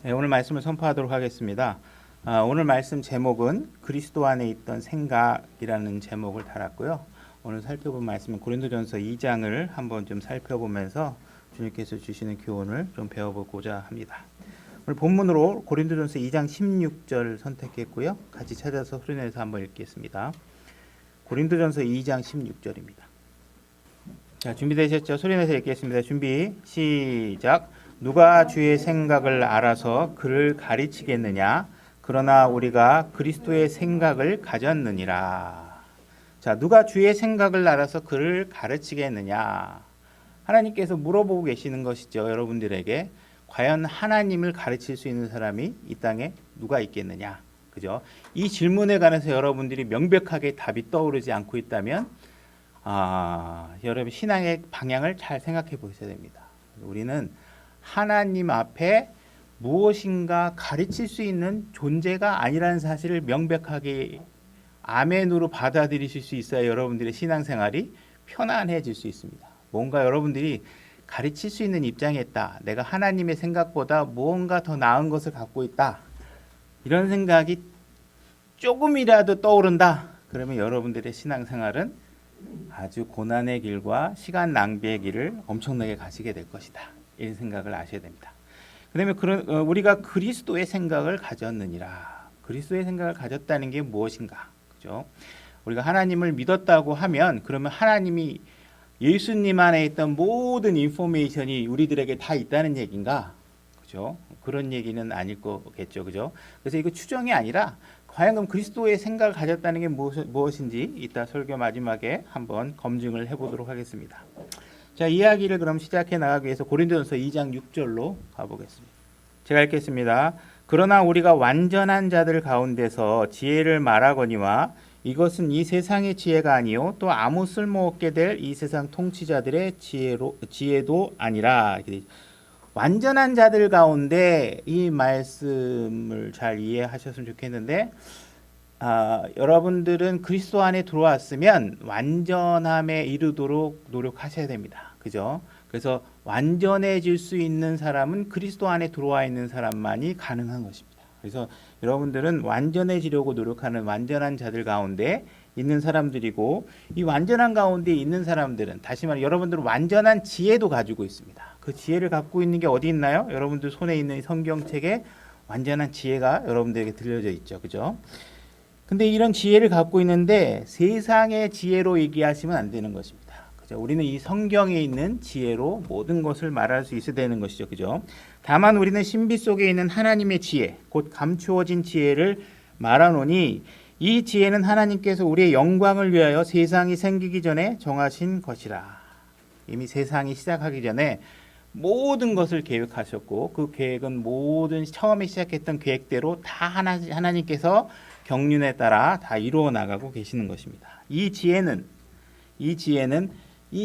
네, 오늘 말씀을 선포하도록 하겠습니다. 오늘 말씀 제목은 그리스도 안에 있던 생각이라는 제목을 달았고요. 오늘 살펴본 말씀은 고린도전서 2장을 한번 좀 살펴보면서 주님께서 주시는 교훈을 좀 배워보고자 합니다. 오늘 본문으로 고린도전서 2장 16절 선택했고요. 같이 찾아서 소리내서 한번 읽겠습니다. 고린도전서 2장 16절입니다. 자, 준비되셨죠? 소리내서 읽겠습니다. 준비, 시작. 누가 주의 생각을 알아서 그를 가르치겠느냐? 그러나 우리가 그리스도의 생각을 가졌느니라. 자, 누가 주의 생각을 알아서 그를 가르치겠느냐? 하나님께서 물어보고 계시는 것이죠. 여러분들에게 과연 하나님을 가르칠 수 있는 사람이 이 땅에 누가 있겠느냐? 그죠? 이 질문에 관해서 여러분들이 명백하게 답이 떠오르지 않고 있다면 여러분 신앙의 방향을 잘 생각해 보셔야 됩니다. 우리는 하나님 앞에 무엇인가 가르칠 수 있는 존재가 아니라는 사실을 명백하게 아멘으로 받아들이실 수 있어야 여러분들의 신앙생활이 편안해질 수 있습니다. 뭔가 여러분들이 가르칠 수 있는 입장에 있다. 내가 하나님의 생각보다 무언가 더 나은 것을 갖고 있다. 이런 생각이 조금이라도 떠오른다. 그러면 여러분들의 신앙생활은 아주 고난의 길과 시간 낭비의 길을 엄청나게 가시게 될 것이다. 이런 생각을 아셔야 됩니다. 그다음에 우리가 그리스도의 생각을 가졌느니라. 그리스도의 생각을 가졌다는 게 무엇인가? 그죠? 우리가 하나님을 믿었다고 하면 그러면 하나님이 예수님 안에 있던 모든 인포메이션이 우리들에게 다 있다는 얘기인가? 그죠? 그런 얘기는 아닐 거겠죠. 그죠? 그래서 이거 추정이 아니라 과연 그럼 그리스도의 생각을 가졌다는 게 무엇인지 이따 설교 마지막에 한번 검증을 해보도록 하겠습니다. 자, 이야기를 그럼 시작해 나가기 위해서 고린도전서 2장 6절로 가보겠습니다. 제가 읽겠습니다. 그러나 우리가 완전한 자들 가운데서 지혜를 말하거니와 이것은 이 세상의 지혜가 아니요 또 아무 쓸모없게 될 이 세상 통치자들의 지혜도 아니라. 완전한 자들 가운데 이 말씀을 잘 이해하셨으면 좋겠는데 여러분들은 그리스도 안에 들어왔으면 완전함에 이르도록 노력하셔야 됩니다. 그죠? 그래서 완전해질 수 있는 사람은 그리스도 안에 들어와 있는 사람만이 가능한 것입니다. 그래서 여러분들은 완전해지려고 노력하는 완전한 자들 가운데 있는 사람들이고, 이 완전한 가운데 있는 사람들은 다시 말해 여러분들은 완전한 지혜도 가지고 있습니다. 그 지혜를 갖고 있는 게 어디 있나요? 여러분들 손에 있는 성경책에 완전한 지혜가 여러분들에게 들려져 있죠. 그죠? 근데 이런 지혜를 갖고 있는데 세상의 지혜로 얘기하시면 안 되는 것입니다. 그죠? 우리는 이 성경에 있는 지혜로 모든 것을 말할 수 있어야 되는 것이죠. 그죠? 다만 우리는 신비 속에 있는 하나님의 지혜, 곧 감추어진 지혜를 말하노니 이 지혜는 하나님께서 우리의 영광을 위하여 세상이 생기기 전에 정하신 것이라. 이미 세상이 시작하기 전에 모든 것을 계획하셨고 그 계획은 모든 처음에 시작했던 계획대로 다 하나님께서 경륜에 따라 다 이루어 나가고 계시는 것입니다. 이 지혜는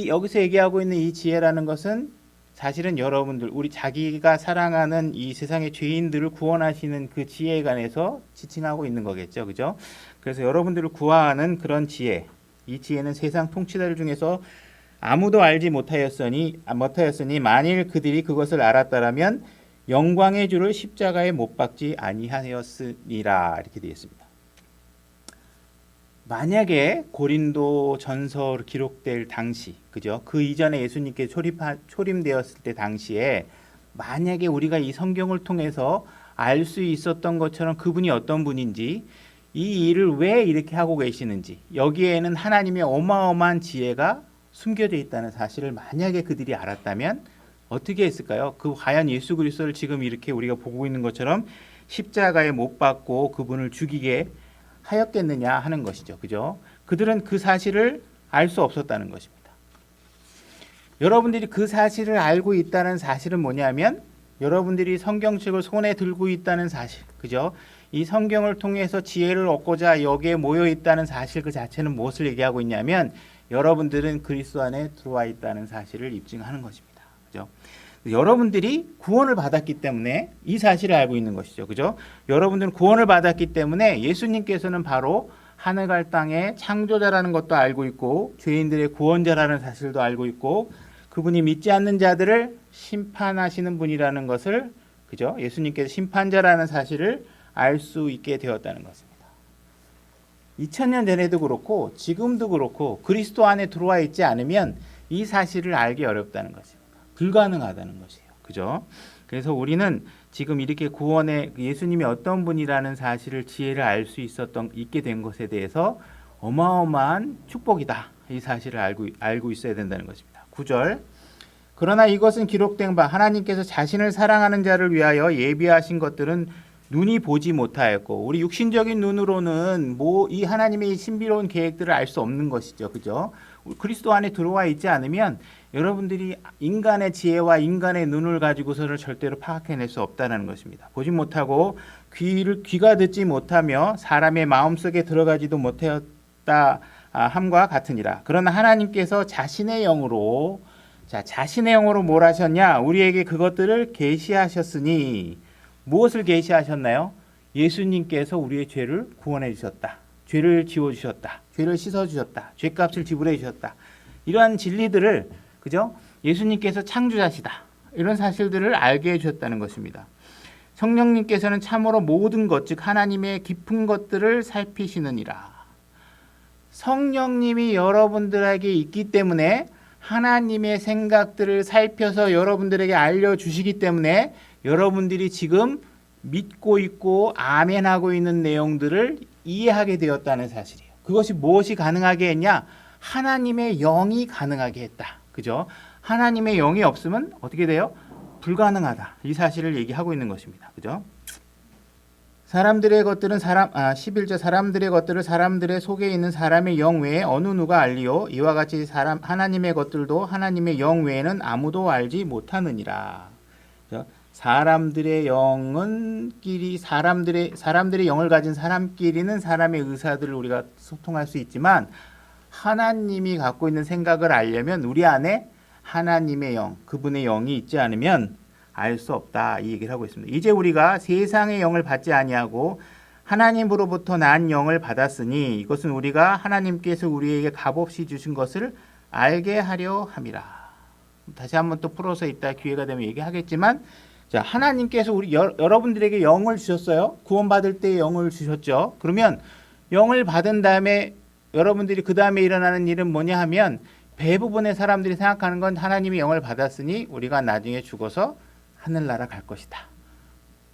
여기서 얘기하고 있는 이 지혜라는 것은 사실은 여러분들 우리 자기가 사랑하는 이 세상의 죄인들을 구원하시는 그 지혜에 관해서 지칭하고 있는 거겠죠. 그죠? 그래서 여러분들을 구하는 그런 지혜, 이 지혜는 세상 통치자들 중에서 아무도 알지 못하였으니 만일 그들이 그것을 알았더라면 영광의 주를 십자가에 못 박지 아니하였으리라. 이렇게 되어 있습니다. 만약에 고린도 전서로 기록될 당시, 그죠? 그 이전에 예수님께 초림되었을 때 당시에 만약에 우리가 이 성경을 통해서 알 수 있었던 것처럼 그분이 어떤 분인지, 이 일을 왜 이렇게 하고 계시는지, 여기에는 하나님의 어마어마한 지혜가 숨겨져 있다는 사실을 만약에 그들이 알았다면 어떻게 했을까요? 과연 예수 그리스도를 지금 이렇게 우리가 보고 있는 것처럼 십자가에 못 박고 그분을 죽이게 하였겠느냐 하는 것이죠. 그죠? 그들은 그 사실을 알 수 없었다는 것입니다. 여러분들이 그 사실을 알고 있다는 사실은 뭐냐면 여러분들이 성경책을 손에 들고 있다는 사실. 그죠? 이 성경을 통해서 지혜를 얻고자 여기에 모여 있다는 사실 그 자체는 무엇을 얘기하고 있냐면 여러분들은 그리스도 안에 들어와 있다는 사실을 입증하는 것입니다. 그죠? 여러분들이 구원을 받았기 때문에 이 사실을 알고 있는 것이죠. 그죠? 여러분들은 구원을 받았기 때문에 예수님께서는 바로 하늘갈 땅의 창조자라는 것도 알고 있고 죄인들의 구원자라는 사실도 알고 있고 그분이 믿지 않는 자들을 심판하시는 분이라는 것을 그죠? 예수님께서 심판자라는 사실을 알 수 있게 되었다는 것입니다. 2000년 전에도 그렇고 지금도 그렇고 그리스도 안에 들어와 있지 않으면 이 사실을 알기 어렵다는 것입니다. 불가능하다는 것이에요. 그죠? 그래서 우리는 지금 이렇게 구원의 예수님이 어떤 분이라는 사실을 지혜를 알 수 있게 된 것에 대해서 어마어마한 축복이다. 이 사실을 알고 있어야 된다는 것입니다. 9절. 그러나 이것은 기록된 바 하나님께서 자신을 사랑하는 자를 위하여 예비하신 것들은 눈이 보지 못하였고, 우리 육신적인 눈으로는 이 하나님의 신비로운 계획들을 알 수 없는 것이죠. 그죠? 그리스도 안에 들어와 있지 않으면 여러분들이 인간의 지혜와 인간의 눈을 가지고서는 절대로 파악해낼 수 없다는 것입니다. 보지 못하고 귀가 듣지 못하며 사람의 마음속에 들어가지도 못하였다 함과 같으니라. 그러나 하나님께서 자신의 영으로 뭘 하셨냐? 우리에게 그것들을 계시하셨으니. 무엇을 계시하셨나요? 예수님께서 우리의 죄를 구원해 주셨다. 죄를 지워 주셨다. 죄를 씻어 주셨다. 죄값을 지불해 주셨다. 이러한 진리들을, 그죠? 예수님께서 창조자시다. 이런 사실들을 알게 해 주셨다는 것입니다. 성령님께서는 참으로 모든 것, 즉 하나님의 깊은 것들을 살피시느니라. 성령님이 여러분들에게 있기 때문에 하나님의 생각들을 살펴서 여러분들에게 알려주시기 때문에 여러분들이 지금 믿고 있고 아멘하고 있는 내용들을 이해하게 되었다는 사실이에요. 그것이 무엇이 가능하게 했냐? 하나님의 영이 가능하게 했다. 그죠? 하나님의 영이 없으면 어떻게 돼요? 불가능하다. 이 사실을 얘기하고 있는 것입니다. 그죠? 11절 사람들의 것들을 사람들의 속에 있는 사람의 영 외에 어느 누가 알리요? 이와 같이 하나님의 것들도 하나님의 영 외에는 아무도 알지 못하느니라. 그죠? 사람들의 영을 가진 사람끼리는 사람의 의사들을 우리가 소통할 수 있지만 하나님이 갖고 있는 생각을 알려면 우리 안에 하나님의 영, 그분의 영이 있지 않으면 알 수 없다. 이 얘기를 하고 있습니다. 이제 우리가 세상의 영을 받지 아니하고 하나님으로부터 난 영을 받았으니 이것은 우리가 하나님께서 우리에게 값없이 주신 것을 알게 하려 함이라. 다시 한번 또 풀어서 이따 기회가 되면 얘기하겠지만, 자, 하나님께서 여러분들에게 영을 주셨어요. 구원받을 때 영을 주셨죠. 그러면 영을 받은 다음에 여러분들이 그 다음에 일어나는 일은 뭐냐 하면, 대부분의 사람들이 생각하는 건 하나님이 영을 받았으니 우리가 나중에 죽어서 하늘나라 갈 것이다.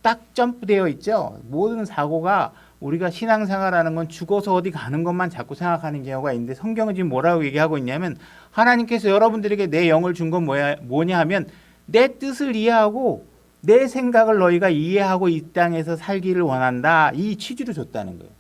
딱 점프되어 있죠. 모든 사고가 우리가 신앙생활하는 건 죽어서 어디 가는 것만 자꾸 생각하는 경우가 있는데, 성경은 지금 뭐라고 얘기하고 있냐면 하나님께서 여러분들에게 내 영을 준 건 뭐냐 하면 내 뜻을 이해하고 내 생각을 너희가 이해하고 이 땅에서 살기를 원한다. 이 취지로 줬다는 거예요.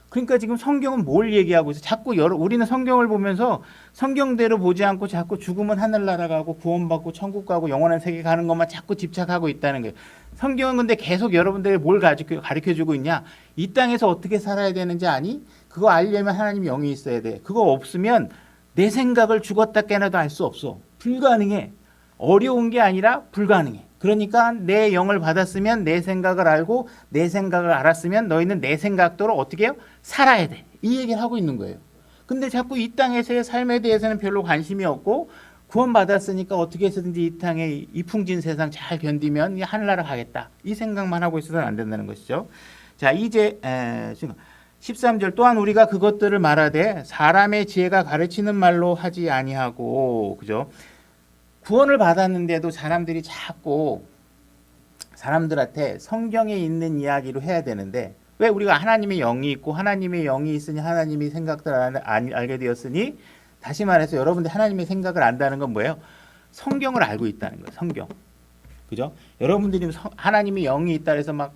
그러니까 지금 성경은 뭘 얘기하고 있어요? 자꾸 우리는 성경을 보면서 성경대로 보지 않고 자꾸 죽으면 하늘나라 가고 구원받고 천국 가고 영원한 세계 가는 것만 자꾸 집착하고 있다는 거예요. 성경은 근데 계속 여러분들에게 뭘 가르쳐주고 있냐? 이 땅에서 어떻게 살아야 되는지 아니? 그거 알려면 하나님 영이 있어야 돼. 그거 없으면 내 생각을 죽었다 깨나도 알 수 없어. 불가능해. 어려운 게 아니라 불가능해. 그러니까 내 영을 받았으면 내 생각을 알고 내 생각을 알았으면 너희는 내 생각대로 어떻게 해요? 살아야 돼. 이 얘기를 하고 있는 거예요. 근데 자꾸 이 땅에서의 삶에 대해서는 별로 관심이 없고 구원받았으니까 어떻게 해서든지 이 땅의 이풍진 세상 잘 견디면 하늘나라 가겠다. 이 생각만 하고 있어서는 안 된다는 것이죠. 자, 이제 13절 또한 우리가 그것들을 말하되 사람의 지혜가 가르치는 말로 하지 아니하고, 그죠? 구원을 받았는데도 사람들이 자꾸 사람들한테 성경에 있는 이야기로 해야 되는데, 왜 우리가 하나님의 영이 있고 하나님의 영이 있으니 하나님의 생각들을 알게 되었으니, 다시 말해서 여러분들 하나님의 생각을 안다는 건 뭐예요? 성경을 알고 있다는 거예요. 성경. 그죠? 여러분들이 하나님의 영이 있다 해서 막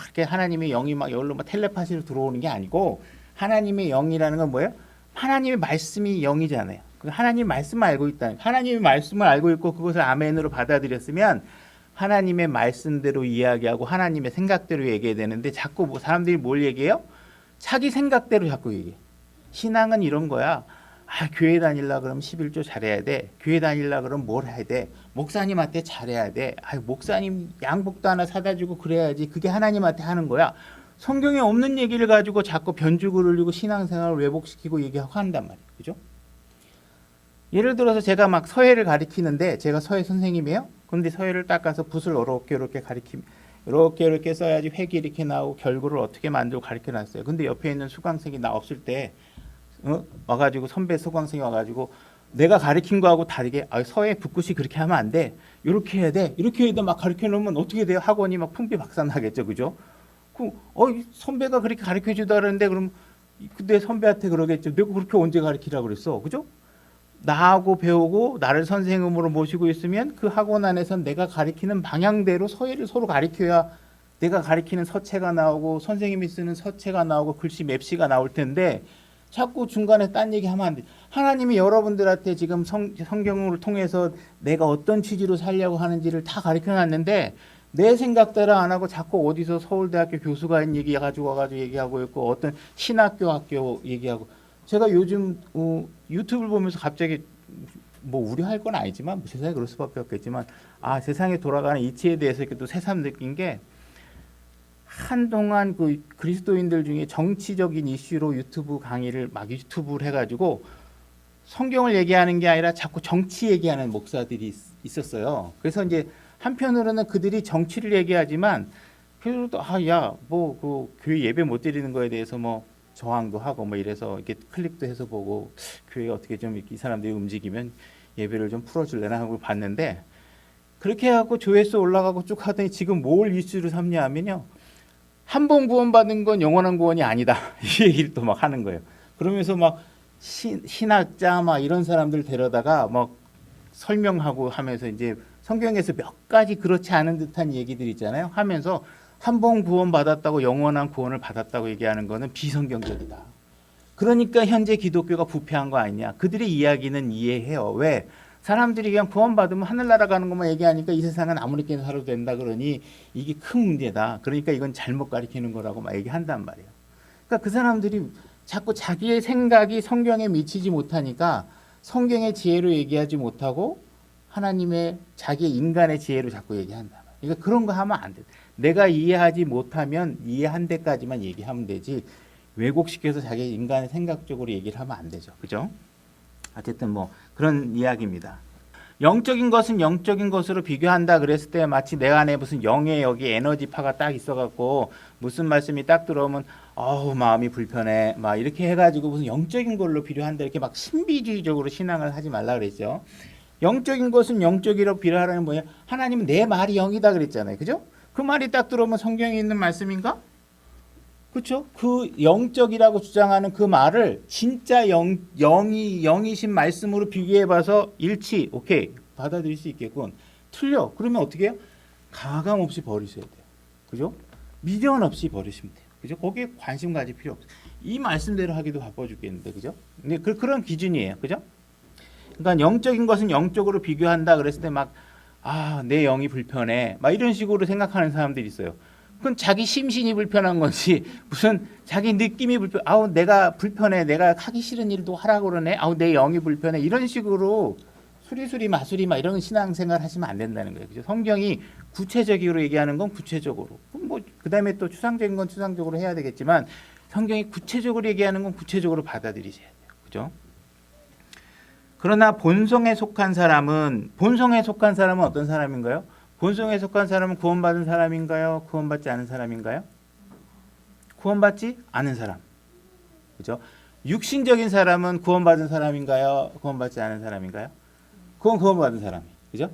이렇게 하나님의 영이 막 여기로 막 텔레파시로 들어오는 게 아니고, 하나님의 영이라는 건 뭐예요? 하나님의 말씀이 영이잖아요. 하나님 말씀을 알고 있다는, 하나님의 말씀을 알고 있고 그것을 아멘으로 받아들였으면 하나님의 말씀대로 이야기하고 하나님의 생각대로 얘기해야 되는데, 자꾸 사람들이 뭘 얘기해요? 자기 생각대로 자꾸 얘기해. 신앙은 이런 거야. 교회 다닐라 그러면 11조 잘해야 돼. 교회 다닐라 그러면 뭘 해야 돼? 목사님한테 잘해야 돼. 목사님 양복도 하나 사다 주고 그래야지. 그게 하나님한테 하는 거야. 성경에 없는 얘기를 가지고 자꾸 변죽을 흘리고 신앙생활을 왜곡시키고 얘기하고 한단 말이에요. 그죠? 예를 들어서 제가 막 서예를 가리키는데, 제가 서예 선생님이에요. 그런데 서예를 닦아서 붓을 이렇게 이렇게 이렇게 써야지 획이 이렇게 나오고 결구를 어떻게 만들고 가르쳐 놨어요. 근데 옆에 있는 수강생이 나 없을 때 와가지고 선배 수강생이 와가지고 내가 가르친 거하고 다르게 서예 붓굿이 그렇게 하면 안 돼. 이렇게 해야 돼. 이렇게 해야 돼. 막 가르쳐 놓으면 어떻게 돼요? 학원이 막 풍비박산나겠죠. 그죠? 선배가 그렇게 가르쳐 주다 그러는데 그럼 근데 선배한테 그러겠죠. 내가 그렇게 언제 가르치라고 그랬어. 그죠? 나하고 배우고 나를 선생님으로 모시고 있으면 그 학원 안에선 내가 가르치는 방향대로 서예를 서로 가르쳐야 내가 가르치는 서체가 나오고 선생님이 쓰는 서체가 나오고 글씨 맵시가 나올 텐데 자꾸 중간에 딴 얘기하면 안 돼. 하나님이 여러분들한테 지금 성경을 통해서 내가 어떤 취지로 살려고 하는지를 다 가르쳐놨는데 내 생각대로 안 하고 자꾸 어디서 서울대학교 교수가 있는 얘기 가지고 와가지고 얘기하고 있고 어떤 신학교 학교 얘기하고 제가 요즘 유튜브를 보면서 갑자기 뭐 우려할 건 아니지만 세상에 그럴 수밖에 없겠지만 세상에 돌아가는 이치에 대해서 이렇게 또 새삼 느낀 게 한동안 그 그리스도인들 중에 정치적인 이슈로 유튜브 강의를 막 유튜브를 해가지고 성경을 얘기하는 게 아니라 자꾸 정치 얘기하는 목사들이 있었어요. 그래서 이제 한편으로는 그들이 정치를 얘기하지만 그래도 뭐 그 교회 예배 못 드리는 거에 대해서 뭐 저항도 하고 뭐 이래서 이렇게 클릭도 해서 보고 교회가 어떻게 좀 이 사람들이 움직이면 예배를 좀 풀어줄래나 하고 봤는데 그렇게 해갖고 조회수 올라가고 쭉 하더니 지금 뭘 이슈로 삼냐 하면요. 한 번 구원받은 건 영원한 구원이 아니다. 이 얘기를 또 막 하는 거예요. 그러면서 막 신학자 막 이런 사람들 데려다가 막 설명하고 하면서 이제 성경에서 몇 가지 그렇지 않은 듯한 얘기들 있잖아요. 하면서 한 번 구원받았다고 영원한 구원을 받았다고 얘기하는 거는 비성경적이다. 그러니까 현재 기독교가 부패한 거 아니냐. 그들의 이야기는 이해해요. 왜? 사람들이 그냥 구원받으면 하늘나라 가는 것만 얘기하니까 이 세상은 아무렇게나 살아도 된다 그러니 이게 큰 문제다. 그러니까 이건 잘못 가르치는 거라고 막 얘기한단 말이에요. 그러니까 그 사람들이 자꾸 자기의 생각이 성경에 미치지 못하니까 성경의 지혜로 얘기하지 못하고 하나님의 자기의 인간의 지혜로 자꾸 얘기한다. 그러니까 그런 거 하면 안 돼. 내가 이해하지 못하면 이해한 데까지만 얘기하면 되지 왜곡시켜서 자기 인간의 생각적으로 얘기를 하면 안 되죠. 그죠? 어쨌든 뭐 그런 이야기입니다. 영적인 것은 영적인 것으로 비교한다 그랬을 때 마치 내 안에 무슨 영의 여기 에너지파가 딱 있어갖고 무슨 말씀이 딱 들어오면 마음이 불편해 막 이렇게 해가지고 무슨 영적인 걸로 비교한다 이렇게 막 신비주의적으로 신앙을 하지 말라 그랬죠. 영적인 것은 영적이라고 비교하라는 뭐냐? 하나님은 내 말이 영이다 그랬잖아요. 그죠? 그 말이 딱 들어오면 성경에 있는 말씀인가? 그렇죠? 그 영적이라고 주장하는 그 말을 진짜 영이신 말씀으로 비교해봐서 일치, 오케이 받아들일 수 있겠군. 틀려. 그러면 어떻게 해요? 가감 없이 버리셔야 돼요. 그죠? 미련 없이 버리시면 돼요. 그죠? 거기에 관심 가질 필요 없어요. 이 말씀대로 하기도 바빠 죽겠는데, 그죠? 근데 그런 기준이에요. 그죠? 그러니까 영적인 것은 영적으로 비교한다 그랬을 때 막 내 영이 불편해. 막 이런 식으로 생각하는 사람들이 있어요. 그건 자기 심신이 불편한 건지 무슨 자기 느낌이 내가 불편해. 내가 하기 싫은 일도 하라고 그러네. 내 영이 불편해. 이런 식으로 수리수리 마수리 막 이런 신앙생활 하시면 안 된다는 거예요. 그죠? 성경이 구체적으로 얘기하는 건 구체적으로. 뭐 그다음에 또 추상적인 건 추상적으로 해야 되겠지만 성경이 구체적으로 얘기하는 건 구체적으로 받아들이셔야 돼요. 그죠? 그러나 본성에 속한 사람은 어떤 사람인가요? 본성에 속한 사람은 구원받은 사람인가요? 구원받지 않은 사람인가요? 구원받지 않은 사람. 그죠? 육신적인 사람은 구원받은 사람인가요? 구원받지 않은 사람인가요? 그건 구원받은 사람이. 그죠?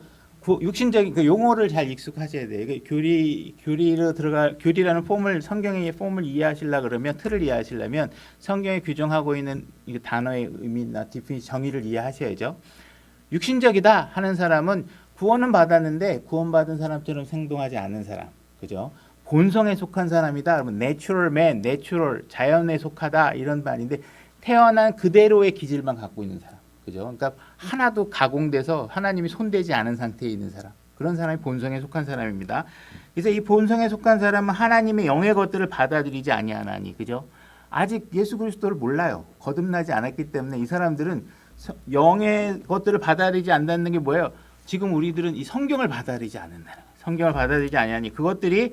육신적인 그 용어를 잘 익숙하셔야 돼요. 교리라는 성경의 폼을 이해하시려 그러면 틀을 이해하시려면 성경에 규정하고 있는 이 단어의 의미나 정의를 이해하셔야죠. 육신적이다 하는 사람은 구원은 받았는데 구원받은 사람처럼 행동하지 않는 사람. 그죠? 본성에 속한 사람이다. 그러면 natural man, natural 자연에 속하다 이런 말인데 태어난 그대로의 기질만 갖고 있는 사람. 그죠? 그러니까 하나도 가공돼서 하나님이 손대지 않은 상태에 있는 사람. 그런 사람이 본성에 속한 사람입니다. 그래서 이 본성에 속한 사람은 하나님의 영의 것들을 받아들이지 아니하나니. 그죠? 아직 예수 그리스도를 몰라요. 거듭나지 않았기 때문에 이 사람들은 영의 것들을 받아들이지 않는다는 게 뭐예요? 지금 우리들은 이 성경을 받아들이지 않는다는 거예요. 성경을 받아들이지 아니하니 그것들이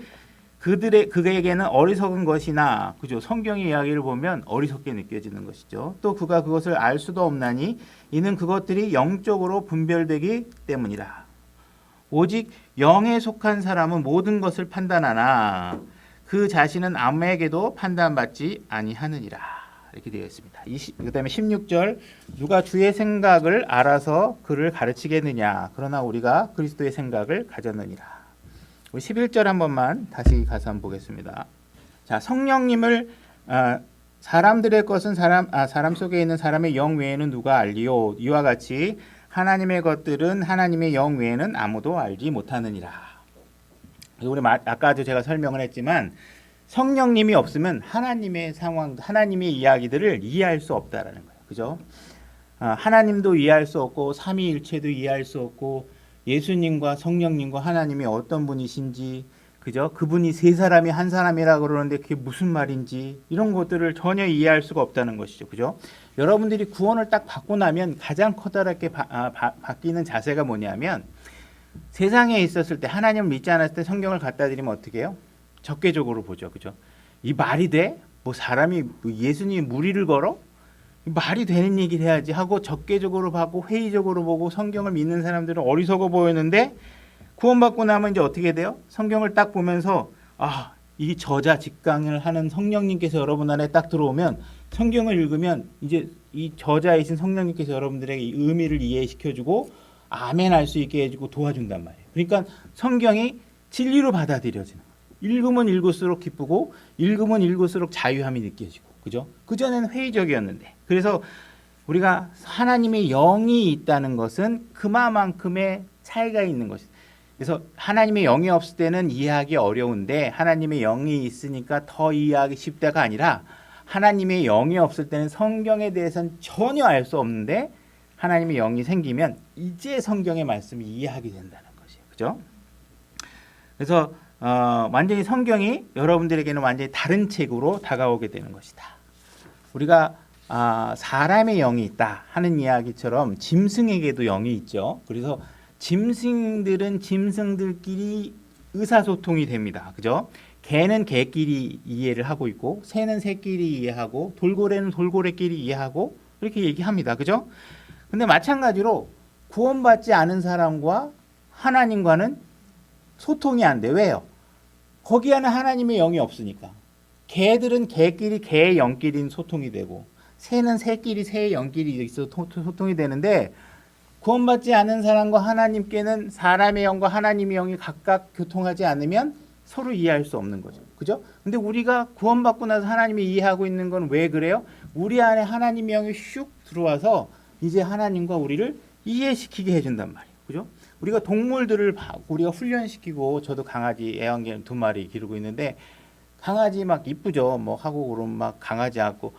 그에게는 어리석은 것이나 그죠? 성경의 이야기를 보면 어리석게 느껴지는 것이죠. 또 그가 그것을 알 수도 없나니 이는 그것들이 영적으로 분별되기 때문이라. 오직 영에 속한 사람은 모든 것을 판단하나 그 자신은 아무에게도 판단받지 아니하느니라. 이렇게 되어 있습니다. 그다음에 16절 누가 주의 생각을 알아서 그를 가르치겠느냐 그러나 우리가 그리스도의 생각을 가졌느니라. 우리 11절 한 번만 다시 가서 한번 보겠습니다. 자, 성령님을 사람들의 것은 사람 속에 있는 사람의 영 외에는 누가 알리요 이와 같이 하나님의 것들은 하나님의 영 외에는 아무도 알지 못하느니라. 우리 아까도 제가 설명을 했지만 성령님이 없으면 하나님의 상황, 하나님의 이야기들을 이해할 수 없다라는 거예요. 그죠? 하나님도 이해할 수 없고 삼위일체도 이해할 수 없고 예수님과 성령님과 하나님이 어떤 분이신지, 그죠? 그분이 세 사람이 한 사람이라 그러는데 그게 무슨 말인지 이런 것들을 전혀 이해할 수가 없다는 것이죠. 그죠? 여러분들이 구원을 딱 받고 나면 가장 커다랗게 바뀌는 자세가 뭐냐면 세상에 있었을 때 하나님을 믿지 않았을 때 성경을 갖다 드리면 어떻게 해요? 적개적으로 보죠. 그죠? 이 말이 돼? 뭐 사람이 예수님이 무리를 걸어? 말이 되는 얘기를 해야지 하고 적개적으로 보고 회의적으로 보고 성경을 믿는 사람들은 어리석어 보였는데 구원받고 나면 이제 어떻게 돼요? 성경을 딱 보면서 이 저자 직강을 하는 성령님께서 여러분 안에 딱 들어오면 성경을 읽으면 이제 이 저자이신 성령님께서 여러분들에게 이 의미를 이해시켜주고 아멘 할 수 있게 해주고 도와준단 말이에요. 그러니까 성경이 진리로 받아들여지는 거예요. 읽으면 읽을수록 기쁘고 읽으면 읽을수록 자유함이 느껴지고, 그죠? 그전에는 회의적이었는데. 그래서 우리가 하나님의 영이 있다는 것은 그만큼의 차이가 있는 것이죠. 그래서 하나님의 영이 없을 때는 이해하기 어려운데 하나님의 영이 있으니까 더 이해하기 쉽다가 아니라 하나님의 영이 없을 때는 성경에 대해서는 전혀 알 수 없는데 하나님의 영이 생기면 이제 성경의 말씀을 이해하게 된다는 것이에요. 그죠? 그래서 완전히 성경이 여러분들에게는 완전히 다른 책으로 다가오게 되는 것이다. 우리가 사람의 영이 있다 하는 이야기처럼 짐승에게도 영이 있죠. 그래서 짐승들은 짐승들끼리 의사소통이 됩니다. 그죠? 개는 개끼리 이해를 하고 있고 새는 새끼리 이해하고 돌고래는 돌고래끼리 이해하고 이렇게 얘기합니다. 그죠? 근데 마찬가지로 구원받지 않은 사람과 하나님과는 소통이 안 돼. 왜요? 거기 안에 하나님의 영이 없으니까. 개들은 개끼리 개의 영끼리 소통이 되고 새는 새끼리 새의 영끼리 있어 소통이 되는데 구원받지 않은 사람과 하나님께는 사람의 영과 하나님의 영이 각각 교통하지 않으면 서로 이해할 수 없는 거죠. 그죠? 근데 우리가 구원받고 나서 하나님이 이해하고 있는 건 왜 그래요? 우리 안에 하나님의 영이 슉 들어와서 이제 하나님과 우리를 이해시키게 해준단 말이에요. 그죠? 우리가 동물들을 우리가 훈련시키고 저도 강아지 애완견 2마리 기르고 있는데 강아지 막 이쁘죠. 뭐 하고 그러면 막 강아지 하고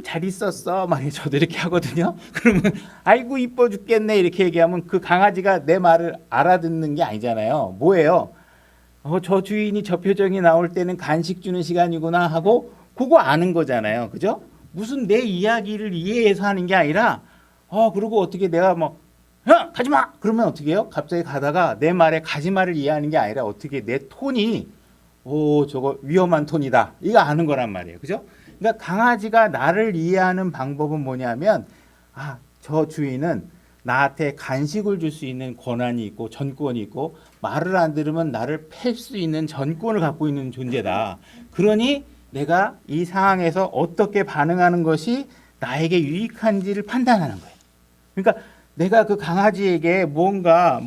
잘 있었어. 막 저도 이렇게 하거든요. 그러면 아이고 이뻐 죽겠네 이렇게 얘기하면 그 강아지가 내 말을 알아듣는 게 아니잖아요. 뭐예요? 저 주인이 저 표정이 나올 때는 간식 주는 시간이구나 하고 그거 아는 거잖아요. 그죠? 무슨 내 이야기를 이해해서 하는 게 아니라 그리고 어떻게 내가 막 야, 가지마! 그러면 어떻게 해요? 갑자기 가다가 내 말에 가지마를 이해하는 게 아니라 어떻게 내 톤이 저거 위험한 톤이다. 이거 아는 거란 말이에요. 그죠? 그러니까 강아지가 나를 이해하는 방법은 뭐냐면 저 주인은 나한테 간식을 줄 수 있는 권한이 있고 전권이 있고 말을 안 들으면 나를 팰 수 있는 전권을 갖고 있는 존재다. 그러니 내가 이 상황에서 어떻게 반응하는 것이 나에게 유익한지를 판단하는 거예요. 그러니까 내가 그 강아지에게 뭔가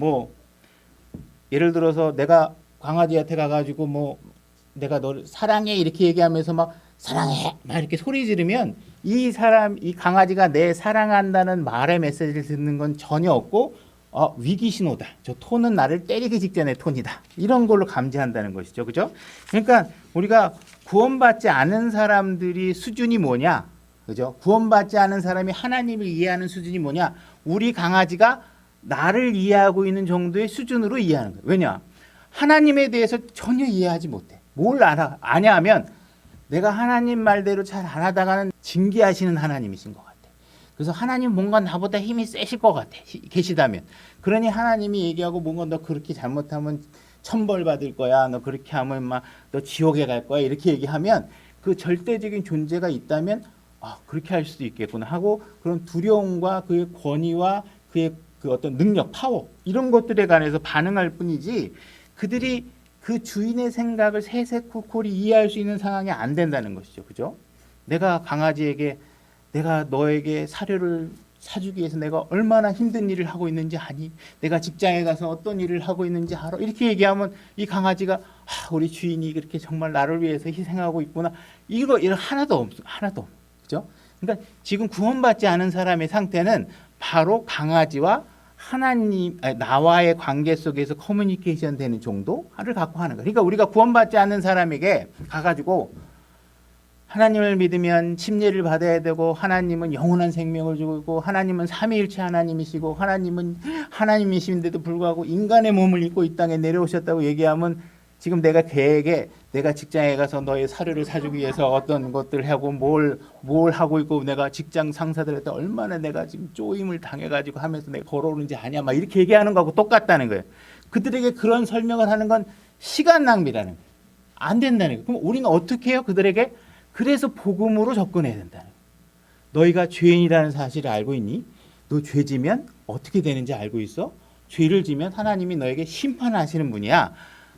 예를 들어서 내가 강아지한테 가가지고 내가 너를 사랑해 이렇게 얘기하면서 막 사랑해 막 이렇게 소리 지르면 이 강아지가 내 사랑한다는 말의 메시지를 듣는 건 전혀 없고 위기 신호다. 저 톤은 나를 때리기 직전의 톤이다. 이런 걸로 감지한다는 것이죠. 그죠? 그러니까 우리가 구원받지 않은 사람들이 수준이 뭐냐? 그죠? 구원받지 않은 사람이 하나님을 이해하는 수준이 뭐냐? 우리 강아지가 나를 이해하고 있는 정도의 수준으로 이해하는 거예요. 왜냐? 하나님에 대해서 전혀 이해하지 못해. 뭘 아냐 하면 내가 하나님 말대로 잘 안 하다가는 징계하시는 하나님이신 것 같아. 그래서 하나님 뭔가 나보다 힘이 세실 것 같아. 계시다면. 그러니 하나님이 얘기하고 뭔가 너 그렇게 잘못하면 천벌 받을 거야. 너 그렇게 하면 너 지옥에 갈 거야. 이렇게 얘기하면 그 절대적인 존재가 있다면 그렇게 할 수도 있겠구나 하고 그런 두려움과 그의 권위와 그의 그 어떤 능력, 파워 이런 것들에 관해서 반응할 뿐이지 그들이 그 주인의 생각을 세세콜콜이 이해할 수 있는 상황이 안 된다는 것이죠. 그죠? 내가 강아지에게 내가 너에게 사료를 사주기 위해서 내가 얼마나 힘든 일을 하고 있는지 아니? 내가 직장에 가서 어떤 일을 하고 있는지 알아? 이렇게 얘기하면 이 강아지가 우리 주인이 그렇게 정말 나를 위해서 희생하고 있구나. 이거 하나도 없어. 하나도 없어. 그죠? 그러니까 지금 구원받지 않은 사람의 상태는 바로 강아지와 하나님, 나와의 관계 속에서 커뮤니케이션 되는 정도를 갖고 하는 거예요. 그러니까 우리가 구원받지 않는 사람에게 가가지고 하나님을 믿으면 침례를 받아야 되고 하나님은 영원한 생명을 주고 하나님은 삼위일체 하나님이시고 하나님은 하나님이신데도 불구하고 인간의 몸을 입고 이 땅에 내려오셨다고 얘기하면 지금 내가 걔에게 내가 직장에 가서 너의 사료를 사주기 위해서 어떤 것들을 하고 뭘 하고 있고 내가 직장 상사들한테 얼마나 내가 지금 쪼임을 당해가지고 하면서 내가 걸어오는지 아냐 막 이렇게 얘기하는 거하고 똑같다는 거예요. 그들에게 그런 설명을 하는 건 시간 낭비라는 거예요. 안 된다는 거예요. 그럼 우리는 어떻게 해요? 그들에게 그래서 복음으로 접근해야 된다는 거예요. 너희가 죄인이라는 사실을 알고 있니? 너 죄 지면 어떻게 되는지 알고 있어? 죄를 지면 하나님이 너에게 심판하시는 분이야.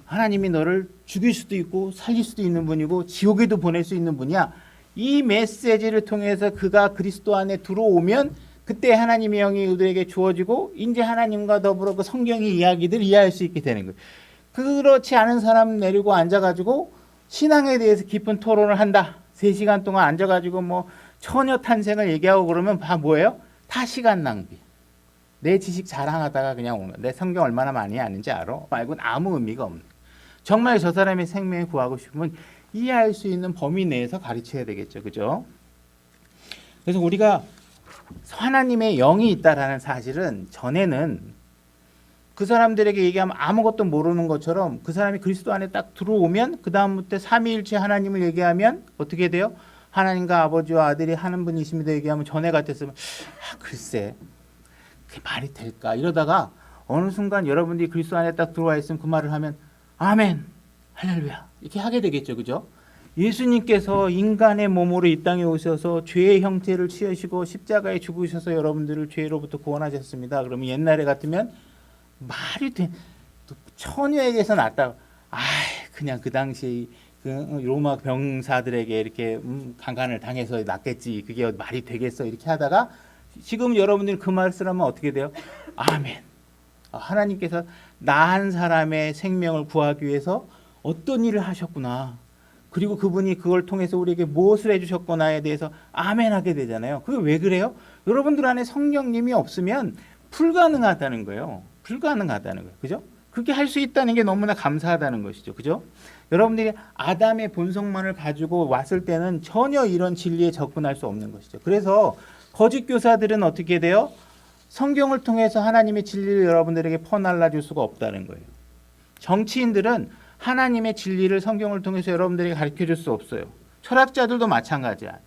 하나님이 너를 죽일 수도 있고 살릴 수도 있는 분이고 지옥에도 보낼 수 있는 분이야. 이 메시지를 통해서 그가 그리스도 안에 들어오면 그때 하나님의 영이 그들에게 주어지고 이제 하나님과 더불어 그 성경의 이야기들을 이해할 수 있게 되는 거예요. 그렇지 않은 사람 내리고 앉아가지고 신앙에 대해서 깊은 토론을 한다. 3시간 동안 앉아가지고 뭐 처녀 탄생을 얘기하고 그러면 다 뭐예요? 다 시간 낭비. 내 지식 자랑하다가 그냥 오는 내 성경 얼마나 많이 아는지 알아? 말고는 아무 의미가 없는. 정말 저 사람의 생명을 구하고 싶으면 이해할 수 있는 범위 내에서 가르쳐야 되겠죠. 그죠? 그래서 우리가 하나님의 영이 있다라는 사실은 전에는 그 사람들에게 얘기하면 아무것도 모르는 것처럼 그 사람이 그리스도 안에 딱 들어오면 그 다음부터 삼위일체 하나님을 얘기하면 어떻게 돼요? 하나님과 아버지와 아들이 하는 분이십니다 얘기하면 전에 같았으면 글쎄 그게 말이 될까 이러다가 어느 순간 여러분들이 그리스도 안에 딱 들어와 있으면 그 말을 하면 아멘 할렐루야 이렇게 하게 되겠죠. 그죠? 예수님께서 인간의 몸으로 이 땅에 오셔서 죄의 형태를 취하시고 십자가에 죽으셔서 여러분들을 죄로부터 구원하셨습니다. 그러면 옛날에 같으면 말이 돼. 처녀에게서 낳았다. 그냥 그 당시 그 로마 병사들에게 이렇게 강간을 당해서 낳겠지. 그게 말이 되겠어. 이렇게 하다가 지금 여러분들이 그 말을 쓰라면 어떻게 돼요? 아멘. 하나님께서 나 한 사람의 생명을 구하기 위해서 어떤 일을 하셨구나. 그리고 그분이 그걸 통해서 우리에게 무엇을 해주셨구나에 대해서 아멘 하게 되잖아요. 그게 왜 그래요? 여러분들 안에 성령님이 없으면 불가능하다는 거예요. 불가능하다는 거예요. 그죠? 그렇게 할 수 있다는 게 너무나 감사하다는 것이죠. 그죠? 여러분들이 아담의 본성만을 가지고 왔을 때는 전혀 이런 진리에 접근할 수 없는 것이죠. 그래서 거짓 교사들은 어떻게 돼요? 성경을 통해서 하나님의 진리를 여러분들에게 퍼날라 줄 수가 없다는 거예요. 정치인들은 하나님의 진리를 성경을 통해서 여러분들에게 가르쳐 줄 수 없어요. 철학자들도 마찬가지야.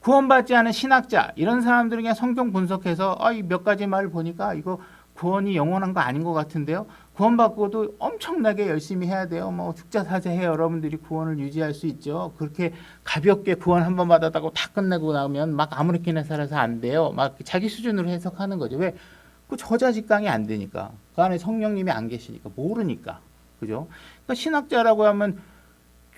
구원받지 않은 신학자 이런 사람들은 그냥 성경 분석해서 이 몇 가지 말을 보니까 이거 구원이 영원한 거 아닌 것 같은데요. 구원받고도 엄청나게 열심히 해야 돼요. 뭐 죽자 사자 해야 여러분들이 구원을 유지할 수 있죠. 그렇게 가볍게 구원 한 번 받았다고 다 끝내고 나오면 막 아무렇게나 살아서 안 돼요. 막 자기 수준으로 해석하는 거죠. 왜? 그 저자 직강이 안 되니까. 그 안에 성령님이 안 계시니까 모르니까. 그죠? 그러니까 신학자라고 하면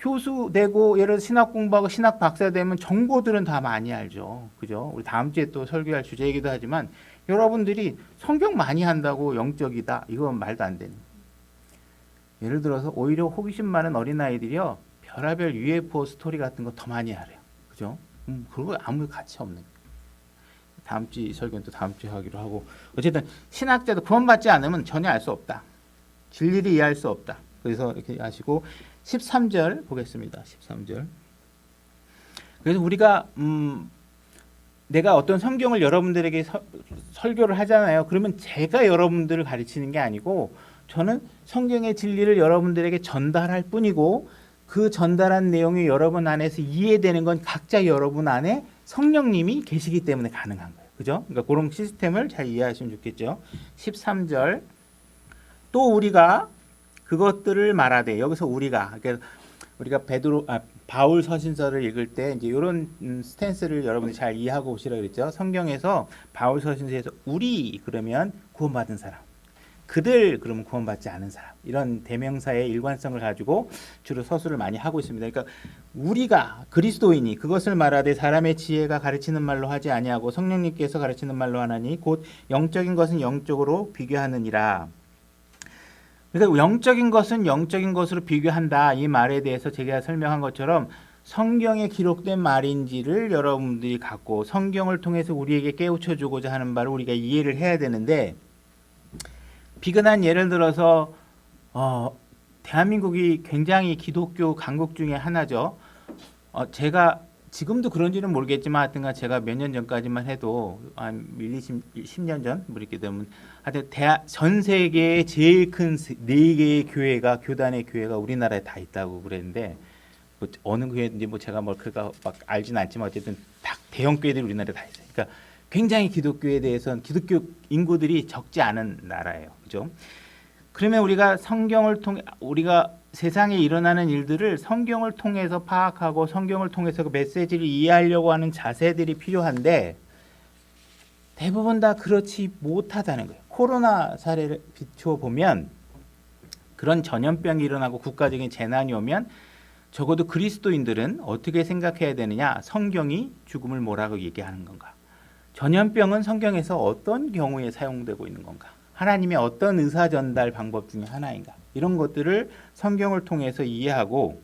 교수 되고 예를 들어 신학 공부하고 신학 박사 되면 정보들은 다 많이 알죠. 그죠? 우리 다음 주에 또 설교할 주제이기도 하지만 여러분들이 성경 많이 한다고 영적이다. 이건 말도 안 되는. 예를 들어서 오히려 호기심 많은 어린아이들이요. 별의별 UFO 스토리 같은 거 더 많이 알아요. 그죠? 그거 아무 가치 없는. 다음 주 설교는 또 다음 주에 하기로 하고. 어쨌든 신학자도 구원받지 않으면 전혀 알 수 없다. 진리를 이해할 수 없다. 그래서 이렇게 하시고 13절 보겠습니다. 13절. 그래서 우리가 내가 어떤 성경을 여러분들에게 설교를 하잖아요. 그러면 제가 여러분들을 가르치는 게 아니고 저는 성경의 진리를 여러분들에게 전달할 뿐이고 그 전달한 내용이 여러분 안에서 이해되는 건 각자 여러분 안에 성령님이 계시기 때문에 가능한 거예요. 그죠? 그러니까 그런 시스템을 잘 이해하시면 좋겠죠. 13절. 또 우리가 그것들을 말하되 여기서 우리가 그러니까 우리가 바울 서신서를 읽을 때 이제 이런 스탠스를 여러분이 잘 이해하고 오시라 그랬죠. 성경에서 바울 서신서에서 우리 그러면 구원받은 사람, 그들 그러면 구원받지 않은 사람, 이런 대명사의 일관성을 가지고 주로 서술을 많이 하고 있습니다. 그러니까 우리가 그리스도인이 그것을 말하되 사람의 지혜가 가르치는 말로 하지 아니하고 성령님께서 가르치는 말로 하나니 곧 영적인 것은 영적으로 비교하느니라. 그래서 영적인 것은 영적인 것으로 비교한다, 이 말에 대해서 제가 설명한 것처럼 성경에 기록된 말인지를 여러분들이 갖고 성경을 통해서 우리에게 깨우쳐 주고자 하는 바를 우리가 이해를 해야 되는데, 비근한 예를 들어서 대한민국이 굉장히 기독교 강국 중에 하나죠. 제가 지금도 그런지는 모르겠지만 하여튼간 제가 몇 년 전까지만 해도 한 10년 전 이렇게 되면 하여튼 전 세계에 제일 큰 4개의 교회가, 교단의 교회가 우리나라에 다 있다고 그랬는데, 뭐 어느 교회인지 뭐 제가 뭐 그가 막 알지는 않지만 어쨌든 딱 대형 교회들이 우리나라에 다 있어요. 그러니까 굉장히 기독교에 대해서는 기독교 인구들이 적지 않은 나라예요. 그죠? 그러면 우리가 성경을 통해 우리가 세상에 일어나는 일들을 성경을 통해서 파악하고 성경을 통해서 그 메시지를 이해하려고 하는 자세들이 필요한데 대부분 다 그렇지 못하다는 거예요. 코로나 사례를 비춰보면 그런 전염병이 일어나고 국가적인 재난이 오면 적어도 그리스도인들은 어떻게 생각해야 되느냐? 성경이 죽음을 뭐라고 얘기하는 건가? 전염병은 성경에서 어떤 경우에 사용되고 있는 건가? 하나님의 어떤 의사 전달 방법 중에 하나인가? 이런 것들을 성경을 통해서 이해하고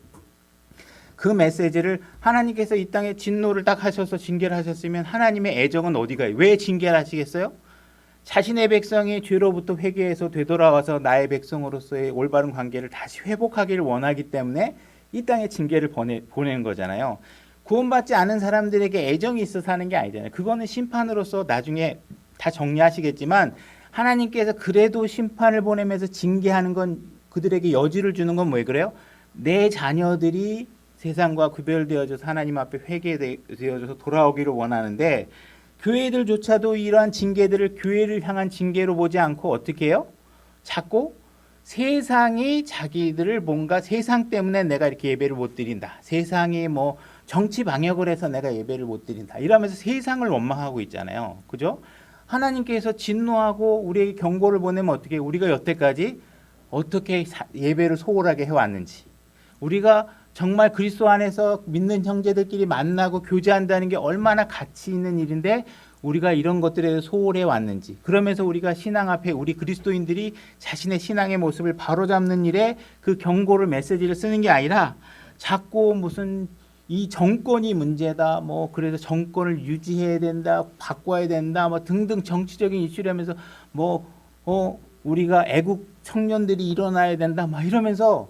그 메시지를 하나님께서 이 땅에 진노를 딱 하셔서 징계를 하셨으면 하나님의 애정은 어디가요? 왜 징계를 하시겠어요? 자신의 백성이 죄로부터 회개해서 되돌아와서 나의 백성으로서의 올바른 관계를 다시 회복하기를 원하기 때문에 이 땅에 징계를 보내는 거잖아요. 구원받지 않은 사람들에게 애정이 있어서 하는 게 아니잖아요. 그거는 심판으로서 나중에 다 정리하시겠지만 하나님께서 그래도 심판을 보내면서 징계하는 건, 그들에게 여지를 주는 건 왜 그래요? 내 자녀들이 세상과 구별되어져서 하나님 앞에 회개되어져서 돌아오기를 원하는데 교회들조차도 이러한 징계들을 교회를 향한 징계로 보지 않고 어떻게 해요? 자꾸 세상이 자기들을 뭔가 세상 때문에 내가 이렇게 예배를 못 드린다. 세상이 뭐 정치 방역을 해서 내가 예배를 못 드린다. 이러면서 세상을 원망하고 있잖아요. 그죠? 하나님께서 진노하고 우리에게 경고를 보내면 어떻게, 우리가 여태까지 어떻게 예배를 소홀하게 해왔는지, 우리가 정말 그리스도 안에서 믿는 형제들끼리 만나고 교제한다는 게 얼마나 가치 있는 일인데 우리가 이런 것들에 소홀해 왔는지, 그러면서 우리가 신앙 앞에 우리 그리스도인들이 자신의 신앙의 모습을 바로잡는 일에 그 경고를, 메시지를 쓰는 게 아니라 자꾸 무슨 이 정권이 문제다, 뭐 그래서 정권을 유지해야 된다, 바꿔야 된다, 뭐 등등 정치적인 이슈라면서 뭐 우리가 애국 청년들이 일어나야 된다, 막 이러면서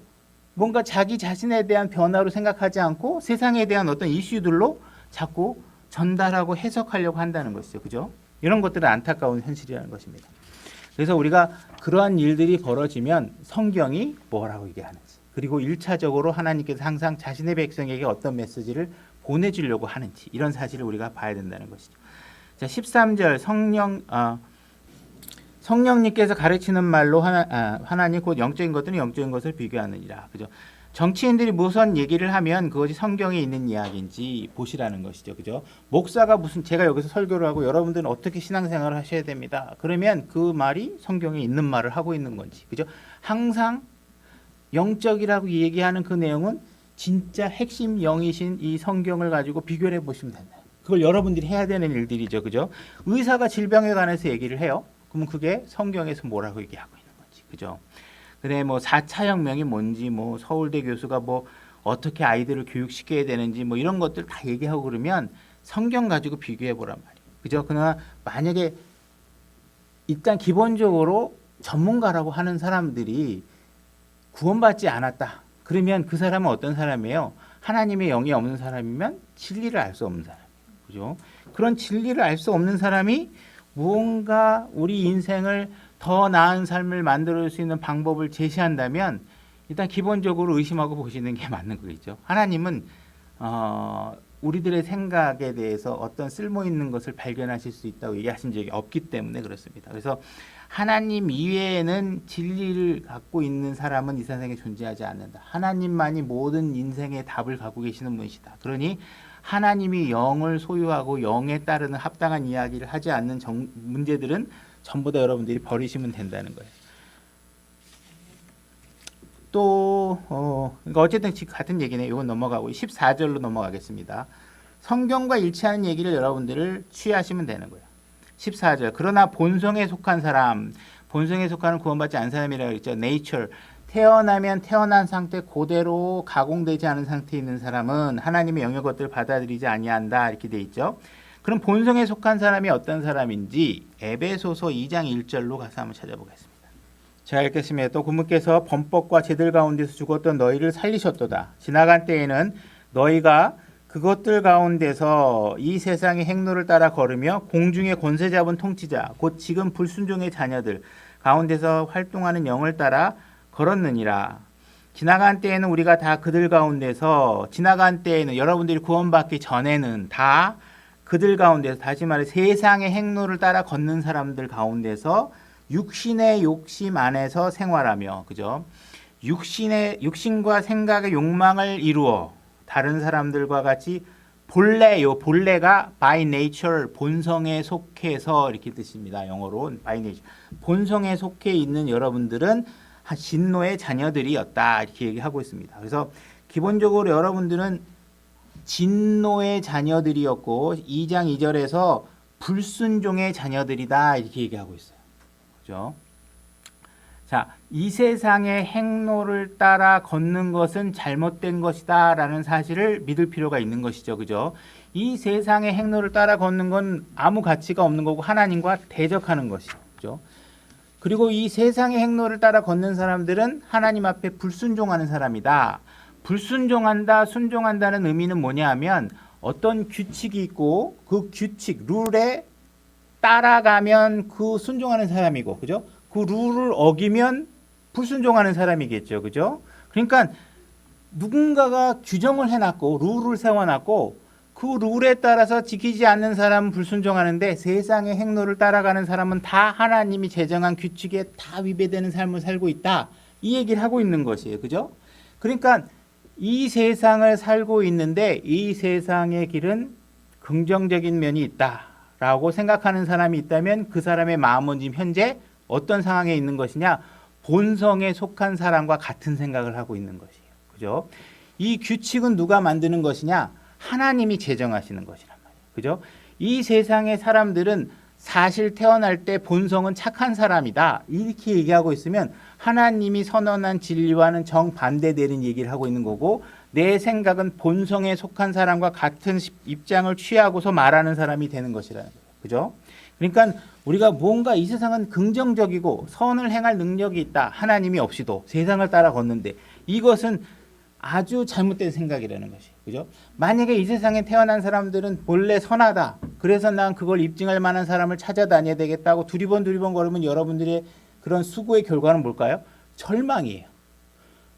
뭔가 자기 자신에 대한 변화로 생각하지 않고 세상에 대한 어떤 이슈들로 자꾸 전달하고 해석하려고 한다는 것이죠. 그죠? 이런 것들은 안타까운 현실이라는 것입니다. 그래서 우리가 그러한 일들이 벌어지면 성경이 뭐라고 얘기하는지, 그리고 1차적으로 하나님께서 항상 자신의 백성에게 어떤 메시지를 보내주려고 하는지, 이런 사실을 우리가 봐야 된다는 것이죠. 자, 13절 성령님께서 가르치는 말로 하나님 곧 영적인 것들은 영적인 것을 비교하느니라. 그죠? 정치인들이 무슨 얘기를 하면 그것이 성경에 있는 이야기인지 보시라는 것이죠. 그죠? 목사가 무슨, 제가 여기서 설교를 하고 여러분들은 어떻게 신앙생활을 하셔야 됩니다. 그러면 그 말이 성경에 있는 말을 하고 있는 건지. 그죠? 항상 영적이라고 얘기하는 그 내용은 진짜 핵심 영이신 이 성경을 가지고 비교를 해보시면 된다. 그걸 여러분들이 해야 되는 일들이죠. 그죠? 의사가 질병에 관해서 얘기를 해요. 그러면 그게 성경에서 뭐라고 얘기하고 있는 건지. 그죠? 그래, 뭐 4차 혁명이 뭔지, 뭐 서울대 교수가 뭐 어떻게 아이들을 교육시켜야 되는지, 뭐 이런 것들 다 얘기하고 그러면 성경 가지고 비교해 보란 말이에요. 그죠? 그러나 만약에 일단 기본적으로 전문가라고 하는 사람들이 구원받지 않았다. 그러면 그 사람은 어떤 사람이에요? 하나님의 영이 없는 사람이면 진리를 알 수 없는 사람이에요. 그죠? 그런 진리를 알 수 없는 사람이 무언가 우리 인생을 더 나은 삶을 만들 수 있는 방법을 제시한다면 일단 기본적으로 의심하고 보시는 게 맞는 거겠죠. 하나님은 우리들의 생각에 대해서 어떤 쓸모 있는 것을 발견하실 수 있다고 얘기하신 적이 없기 때문에 그렇습니다. 그래서 하나님 이외에는 진리를 갖고 있는 사람은 이 세상에 존재하지 않는다. 하나님만이 모든 인생의 답을 갖고 계시는 분이시다. 그러니 하나님이 영을 소유하고 영에 따르는 합당한 이야기를 하지 않는 문제들은 전부 다 여러분들이 버리시면 된다는 거예요. 또 그러니까 어쨌든 같은 얘기네. 이건 넘어가고 14절로 넘어가겠습니다. 성경과 일치하는 얘기를 여러분들을 취하시면 되는 거예요. 14절. 그러나 본성에 속한 사람, 본성에 속하는 구원받지 않은 사람이라고 했죠. nature. 태어나면 태어난 상태 그대로 가공되지 않은 상태에 있는 사람은 하나님의 영의 것들을 받아들이지 아니한다. 이렇게 돼 있죠. 그럼 본성에 속한 사람이 어떤 사람인지 에베소서 2장 1절로 가서 한번 찾아보겠습니다. 제가 읽겠습니다. 또 그분께서 범법과 죄들 가운데서 죽었던 너희를 살리셨도다. 지나간 때에는 너희가 그것들 가운데서 이 세상의 행로를 따라 걸으며 공중의 권세 잡은 통치자 곧 지금 불순종의 자녀들 가운데서 활동하는 영을 따라 걸었느니라. 지나간 때에는 우리가 다 그들 가운데서 지나간 때에는 여러분들이 구원받기 전에는 다 그들 가운데서 다시 말해 세상의 행로를 따라 걷는 사람들 가운데서 육신의 욕심 안에서 생활하며 그죠? 육신과 생각의 욕망을 이루어 다른 사람들과 같이 본래가 by nature 본성에 속해서 이렇게 뜻입니다. 영어로 by nature 본성에 속해 있는 여러분들은 진노의 자녀들이었다 이렇게 얘기하고 있습니다. 그래서 기본적으로 여러분들은 진노의 자녀들이었고 2장 2절에서 불순종의 자녀들이다 이렇게 얘기하고 있어요. 그죠? 자, 이 세상의 행로를 따라 걷는 것은 잘못된 것이다 라는 사실을 믿을 필요가 있는 것이죠. 그죠? 이 세상의 행로를 따라 걷는 건 아무 가치가 없는 거고 하나님과 대적하는 것이죠. 그죠? 그리고 이 세상의 행로를 따라 걷는 사람들은 하나님 앞에 불순종하는 사람이다. 불순종한다, 순종한다는 의미는 뭐냐 하면 어떤 규칙이 있고 그 규칙, 룰에 따라가면 그 순종하는 사람이고, 그죠? 그 룰을 어기면 불순종하는 사람이겠죠. 그죠? 그러니까 누군가가 규정을 해놨고 룰을 세워놨고 그 룰에 따라서 지키지 않는 사람은 불순종하는데 세상의 행로를 따라가는 사람은 다 하나님이 제정한 규칙에 다 위배되는 삶을 살고 있다. 이 얘기를 하고 있는 것이에요. 그죠? 그러니까 이 세상을 살고 있는데 이 세상의 길은 긍정적인 면이 있다라고 생각하는 사람이 있다면 그 사람의 마음은 지금 현재 어떤 상황에 있는 것이냐? 본성에 속한 사람과 같은 생각을 하고 있는 것이에요. 그죠? 이 규칙은 누가 만드는 것이냐? 하나님이 제정하시는 것이란 말이에요. 그죠? 이 세상의 사람들은 사실 태어날 때 본성은 착한 사람이다. 이렇게 얘기하고 있으면 하나님이 선언한 진리와는 정반대되는 얘기를 하고 있는 거고 내 생각은 본성에 속한 사람과 같은 입장을 취하고서 말하는 사람이 되는 것이라는 거예요. 그죠? 그러니까 우리가 뭔가 이 세상은 긍정적이고 선을 행할 능력이 있다. 하나님이 없이도 세상을 따라 걷는데 이것은 아주 잘못된 생각이라는 것이. 그죠? 만약에 이 세상에 태어난 사람들은 본래 선하다. 그래서 난 그걸 입증할 만한 사람을 찾아다녀야 되겠다고 두리번 걸으면 여러분들의 그런 수고의 결과는 뭘까요? 절망이에요.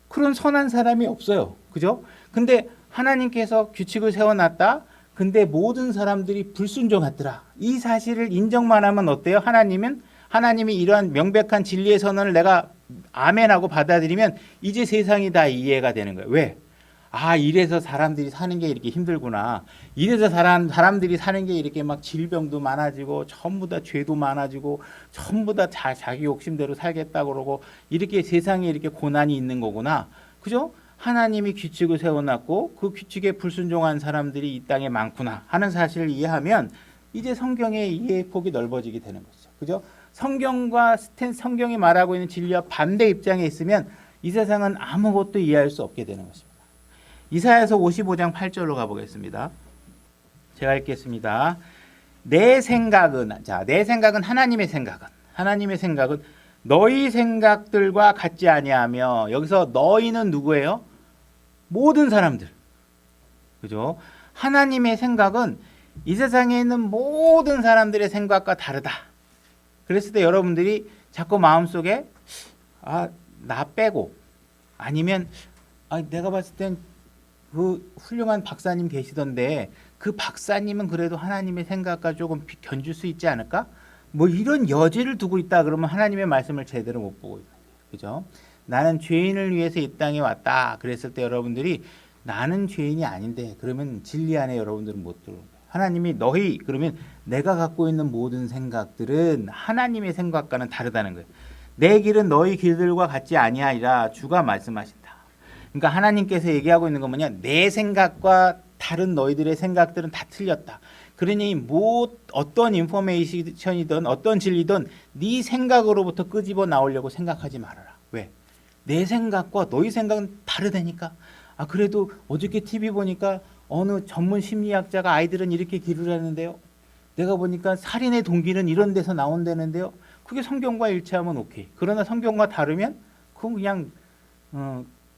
그런 선한 사람이 없어요. 그죠? 근데 하나님께서 규칙을 세워놨다. 근데 모든 사람들이 불순종하더라. 이 사실을 인정만 하면 어때요? 하나님이 이러한 명백한 진리의 선언을 내가 아멘하고 받아들이면 이제 세상이 다 이해가 되는 거예요. 왜? 아, 이래서 사람들이 사는 게 이렇게 힘들구나. 이래서 사람들이 사는 게 이렇게 막 질병도 많아지고 전부 다 죄도 많아지고 전부 다 자기 욕심대로 살겠다 그러고 이렇게 세상에 이렇게 고난이 있는 거구나. 그죠? 하나님이 규칙을 세워놨고 그 규칙에 불순종한 사람들이 이 땅에 많구나 하는 사실을 이해하면 이제 성경의 이해의 폭이 넓어지게 되는 거죠. 그죠? 성경이 말하고 있는 진리와 반대 입장에 있으면 이 세상은 아무것도 이해할 수 없게 되는 것입니다. 이사야서 55장 8절로 가보겠습니다. 제가 읽겠습니다. 내 생각은 하나님의 생각은 너희 생각들과 같지 아니하며 여기서 너희는 누구예요? 모든 사람들. 그죠? 하나님의 생각은 이 세상에 있는 모든 사람들의 생각과 다르다. 그랬을 때 여러분들이 자꾸 마음속에 나 빼고 아니면 내가 봤을 땐 그 훌륭한 박사님 계시던데 그 박사님은 그래도 하나님의 생각과 조금 견줄 수 있지 않을까? 뭐 이런 여지를 두고 있다 그러면 하나님의 말씀을 제대로 못 보고 있는 거예요. 그죠? 나는 죄인을 위해서 이 땅에 왔다. 그랬을 때 여러분들이 나는 죄인이 아닌데 그러면 진리 안에 여러분들은 못 들어오는 거예요. 하나님이 너희 그러면 내가 갖고 있는 모든 생각들은 하나님의 생각과는 다르다는 거예요. 내 길은 너희 길들과 같지 아니하리라 주가 말씀하신다. 그러니까 하나님께서 얘기하고 있는 건 뭐냐? 내 생각과 다른 너희들의 생각들은 다 틀렸다. 그러니 뭐 어떤 인포메이션이든 어떤 진리든 네 생각으로부터 끄집어 나오려고 생각하지 말아라. 왜? 내 생각과 너희 생각은 다르다니까. 아 그래도 어저께 TV 보니까 어느 전문 심리학자가 아이들은 이렇게 기르라는데요. 내가 보니까 살인의 동기는 이런 데서 나온다는데요. 그게 성경과 일치하면 오케이. 그러나 성경과 다르면 그건 그냥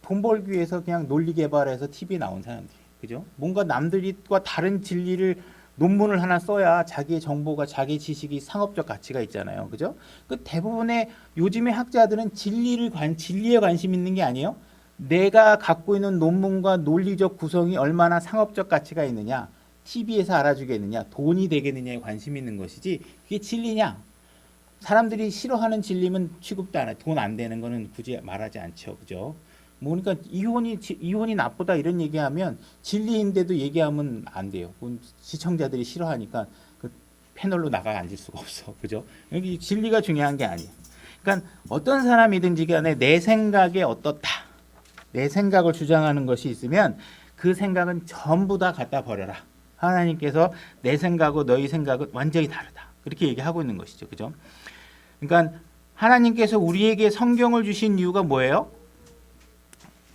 돈 벌기 위해서 그냥 논리 개발해서 TV에 나온 사람들이. 그죠? 뭔가 남들과 다른 진리를 논문을 하나 써야 자기의 정보가 자기 지식이 상업적 가치가 있잖아요. 그죠? 그 대부분의 요즘의 학자들은 진리에 관심 있는 게 아니에요. 내가 갖고 있는 논문과 논리적 구성이 얼마나 상업적 가치가 있느냐, TV에서 알아주겠느냐, 돈이 되겠느냐에 관심 있는 것이지 그게 진리냐? 사람들이 싫어하는 진리면 취급도 안 해. 돈 안 되는 거는 굳이 말하지 않죠. 그죠? 뭐 그러니까 이혼이 나쁘다 이런 얘기하면 진리인데도 얘기하면 안 돼요. 시청자들이 싫어하니까 그 패널로 나가 앉을 수가 없어. 그죠? 여기 진리가 중요한 게 아니에요. 그러니까 어떤 사람이든지 간에 내 생각에 어떻다. 내 생각을 주장하는 것이 있으면 그 생각은 전부 다 갖다 버려라. 하나님께서 내 생각과 너희 생각은 완전히 다르다. 그렇게 얘기하고 있는 것이죠. 그죠? 그러니까 하나님께서 우리에게 성경을 주신 이유가 뭐예요?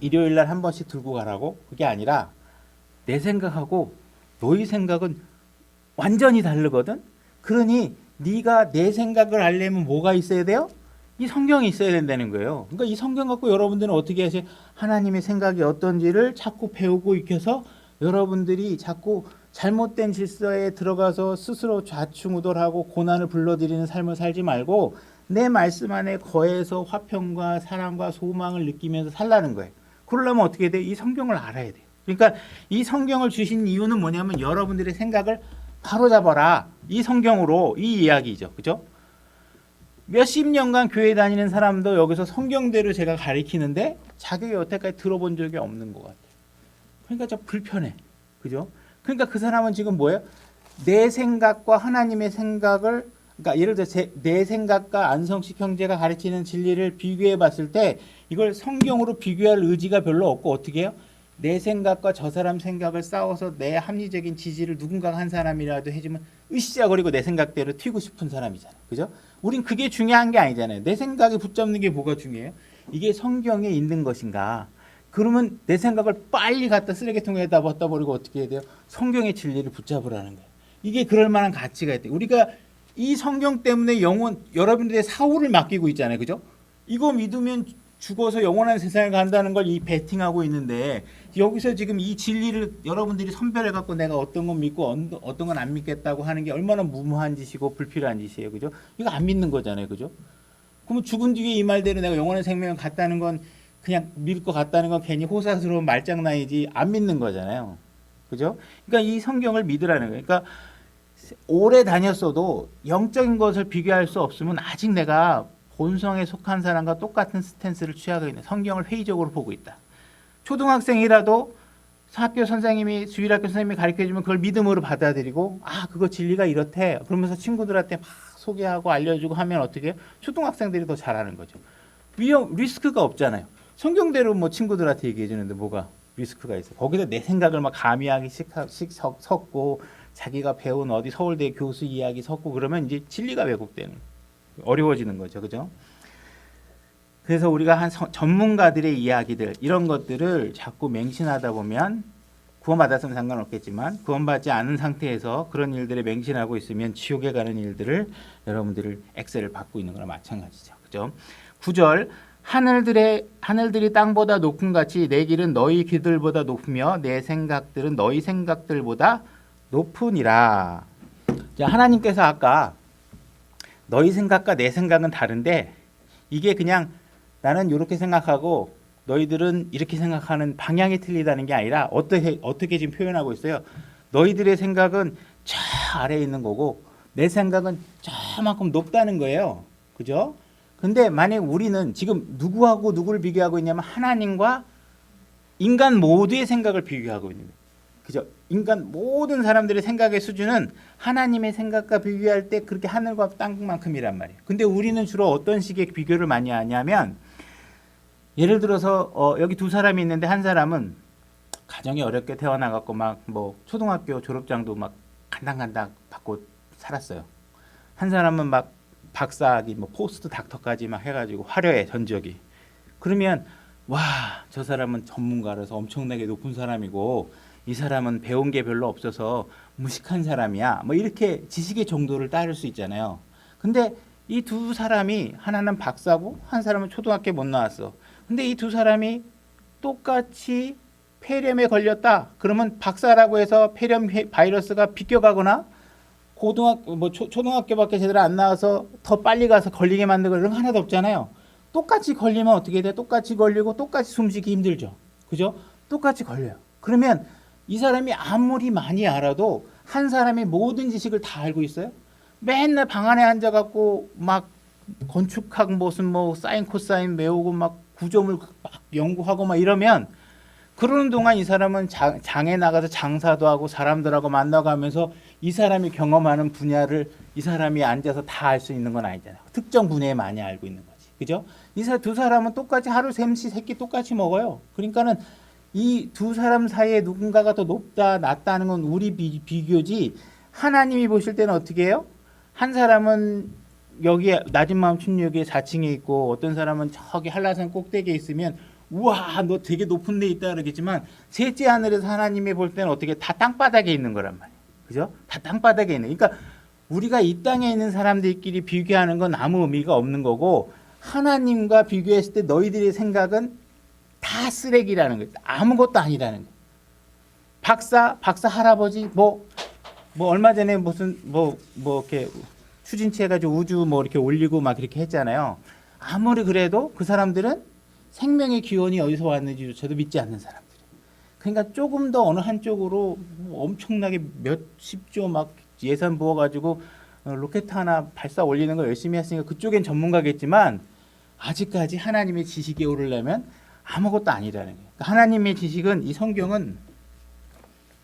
일요일 날 한 번씩 들고 가라고? 그게 아니라 내 생각하고 너희 생각은 완전히 다르거든. 그러니 네가 내 생각을 알려면 뭐가 있어야 돼요? 이 성경이 있어야 된다는 거예요. 그러니까 이 성경 갖고 여러분들은 어떻게 하세요? 하나님의 생각이 어떤지를 자꾸 배우고 익혀서 여러분들이 자꾸 잘못된 질서에 들어가서 스스로 좌충우돌하고 고난을 불러들이는 삶을 살지 말고 내 말씀 안에 거해서 화평과 사랑과 소망을 느끼면서 살라는 거예요. 그러려면 어떻게 돼? 이 성경을 알아야 돼요. 그러니까 이 성경을 주신 이유는 뭐냐면 여러분들의 생각을 바로잡아라. 이 성경으로 이 이야기죠. 그죠? 몇십 년간 교회 다니는 사람도 여기서 성경대로 제가 가리키는데 자기가 여태까지 들어본 적이 없는 것 같아요. 그러니까 좀 불편해. 그죠? 그러니까 그 사람은 지금 뭐예요? 내 생각과 하나님의 생각을 그러니까 예를 들어 내 생각과 안성식 형제가 가르치는 진리를 비교해 봤을 때 이걸 성경으로 비교할 의지가 별로 없고 어떻게 해요? 내 생각과 저 사람 생각을 싸워서 내 합리적인 지지를 누군가 한 사람이라도 해주면 으쌰거리고 내 생각대로 튀고 싶은 사람이잖아요. 그죠? 우린 그게 중요한 게 아니잖아요. 내 생각에 붙잡는 게 뭐가 중요해요? 이게 성경에 있는 것인가? 그러면 내 생각을 빨리 갖다 쓰레기통에다 갖다 버리고 어떻게 해야 돼요? 성경의 진리를 붙잡으라는 거예요. 이게 그럴 만한 가치가 있대요. 우리가 이 성경 때문에 여러분들의 사후를 맡기고 있잖아요. 그죠? 이거 믿으면 죽어서 영원한 세상에 간다는 걸 이 베팅하고 있는데 여기서 지금 이 진리를 여러분들이 선별해 갖고 내가 어떤 건 믿고 어떤 건 안 믿겠다고 하는 게 얼마나 무모한 짓이고 불필요한 짓이에요. 그죠? 이거 안 믿는 거잖아요. 그죠? 그러면 죽은 뒤에 이 말대로 내가 영원한 생명을 갖다는 건 그냥 믿을 것 같다는 건 괜히 호사스러운 말장난이지 안 믿는 거잖아요. 그죠? 그러니까 이 성경을 믿으라는 거예요. 그러니까 오래 다녔어도 영적인 것을 비교할 수 없으면 아직 내가 본성에 속한 사람과 똑같은 스탠스를 취하고 있는 성경을 회의적으로 보고 있다. 초등학생이라도 학교 선생님이 주일학교 선생님이 가르쳐주면 그걸 믿음으로 받아들이고 아 그거 진리가 이렇대 그러면서 친구들한테 막 소개하고 알려주고 하면 어떻게 해요? 초등학생들이 더 잘하는 거죠. 리스크가 없잖아요. 성경대로 뭐 친구들한테 얘기해 주는데 뭐가 리스크가 있어. 거기다 내 생각을 막 가미하기 섞고 자기가 배운 어디 서울대 교수 이야기 섞고 그러면 이제 진리가 왜곡되는 어려워지는 거죠. 그죠? 그래서 우리가 한 전문가들의 이야기들 이런 것들을 자꾸 맹신하다 보면 구원받았으면 상관없겠지만 구원받지 않은 상태에서 그런 일들에 맹신하고 있으면 지옥에 가는 일들을 여러분들을 엑셀을 받고 있는 거나 마찬가지죠. 그죠? 9절 하늘들이 땅보다 높은 같이 내 길은 너희 길들보다 높으며 내 생각들은 너희 생각들보다 높으니라. 자, 하나님께서 아까 너희 생각과 내 생각은 다른데 이게 그냥 나는 이렇게 생각하고 너희들은 이렇게 생각하는 방향이 틀리다는 게 아니라 어떻게 지금 표현하고 있어요. 너희들의 생각은 저 아래에 있는 거고 내 생각은 저만큼 높다는 거예요. 그죠? 근데 만약 우리는 지금 누구하고 누구를 비교하고 있냐면 하나님과 인간 모두의 생각을 비교하고 있는 거예요. 그죠? 인간 모든 사람들의 생각의 수준은 하나님의 생각과 비교할 때 그렇게 하늘과 땅만큼이란 말이에요. 근데 우리는 주로 어떤 식의 비교를 많이 하냐면 예를 들어서 여기 두 사람이 있는데 한 사람은 가정이 어렵게 태어나갖고 막 뭐 초등학교 졸업장도 막 간당간당 받고 살았어요. 한 사람은 막 박사학위 뭐 포스트 닥터까지 막 해가지고 화려해 전적이. 그러면 와, 저 사람은 전문가라서 엄청나게 높은 사람이고 이 사람은 배운 게 별로 없어서 무식한 사람이야. 뭐 이렇게 지식의 정도를 따를 수 있잖아요. 근데 이 두 사람이 하나는 박사고 한 사람은 초등학교 못 나왔어. 근데 이 두 사람이 똑같이 폐렴에 걸렸다. 그러면 박사라고 해서 폐렴 바이러스가 비껴가거나 고등학교 뭐 초등학교밖에 제대로 안 나와서 더 빨리 가서 걸리게 만들고 이런 거 하나도 없잖아요. 똑같이 걸리면 어떻게 돼? 똑같이 걸리고 똑같이 숨쉬기 힘들죠. 그죠? 똑같이 걸려요. 그러면 이 사람이 아무리 많이 알아도 한 사람이 모든 지식을 다 알고 있어요? 맨날 방 안에 앉아갖고 막 건축학 무슨 뭐 사인 코사인 외우고 막 구조물 막 연구하고 막 이러면 그러는 동안 이 사람은 장에 나가서 장사도 하고 사람들하고 만나가면서 이 사람이 경험하는 분야를 이 사람이 앉아서 다 알 수 있는 건 아니잖아요. 특정 분야에 많이 알고 있는 거지. 그죠? 이 두 사람은 똑같이 하루 샘시 세끼 똑같이 먹어요. 그러니까는 이 두 사람 사이에 누군가가 더 높다 낮다는 건 우리 비교지 하나님이 보실 때는 어떻게 해요? 한 사람은 여기 낮은 마음 춘역에 4층에 있고 어떤 사람은 저기 한라산 꼭대기에 있으면 우와 너 되게 높은 데 있다 그러겠지만 셋째 하늘에서 하나님이 볼 때는 어떻게 다 땅바닥에 있는 거란 말이에요. 그죠? 다 땅바닥에 있는. 그러니까 우리가 이 땅에 있는 사람들끼리 비교하는 건 아무 의미가 없는 거고 하나님과 비교했을 때 너희들의 생각은 다 쓰레기라는 거예요. 아무것도 아니라는 거예요. 박사 할아버지 뭐 얼마 전에 무슨 뭐 이렇게 추진체 해가지고 우주 뭐 이렇게 올리고 막 이렇게 했잖아요. 아무리 그래도 그 사람들은 생명의 기원이 어디서 왔는지조차도 믿지 않는 사람들. 그러니까 조금 더 어느 한쪽으로 엄청나게 몇십조 막 예산 부어가지고 로켓 하나 발사 올리는 거 열심히 했으니까 그쪽엔 전문가겠지만 아직까지 하나님의 지식에 오르려면 아무것도 아니라는 거예요. 그러니까 하나님의 지식은 이 성경은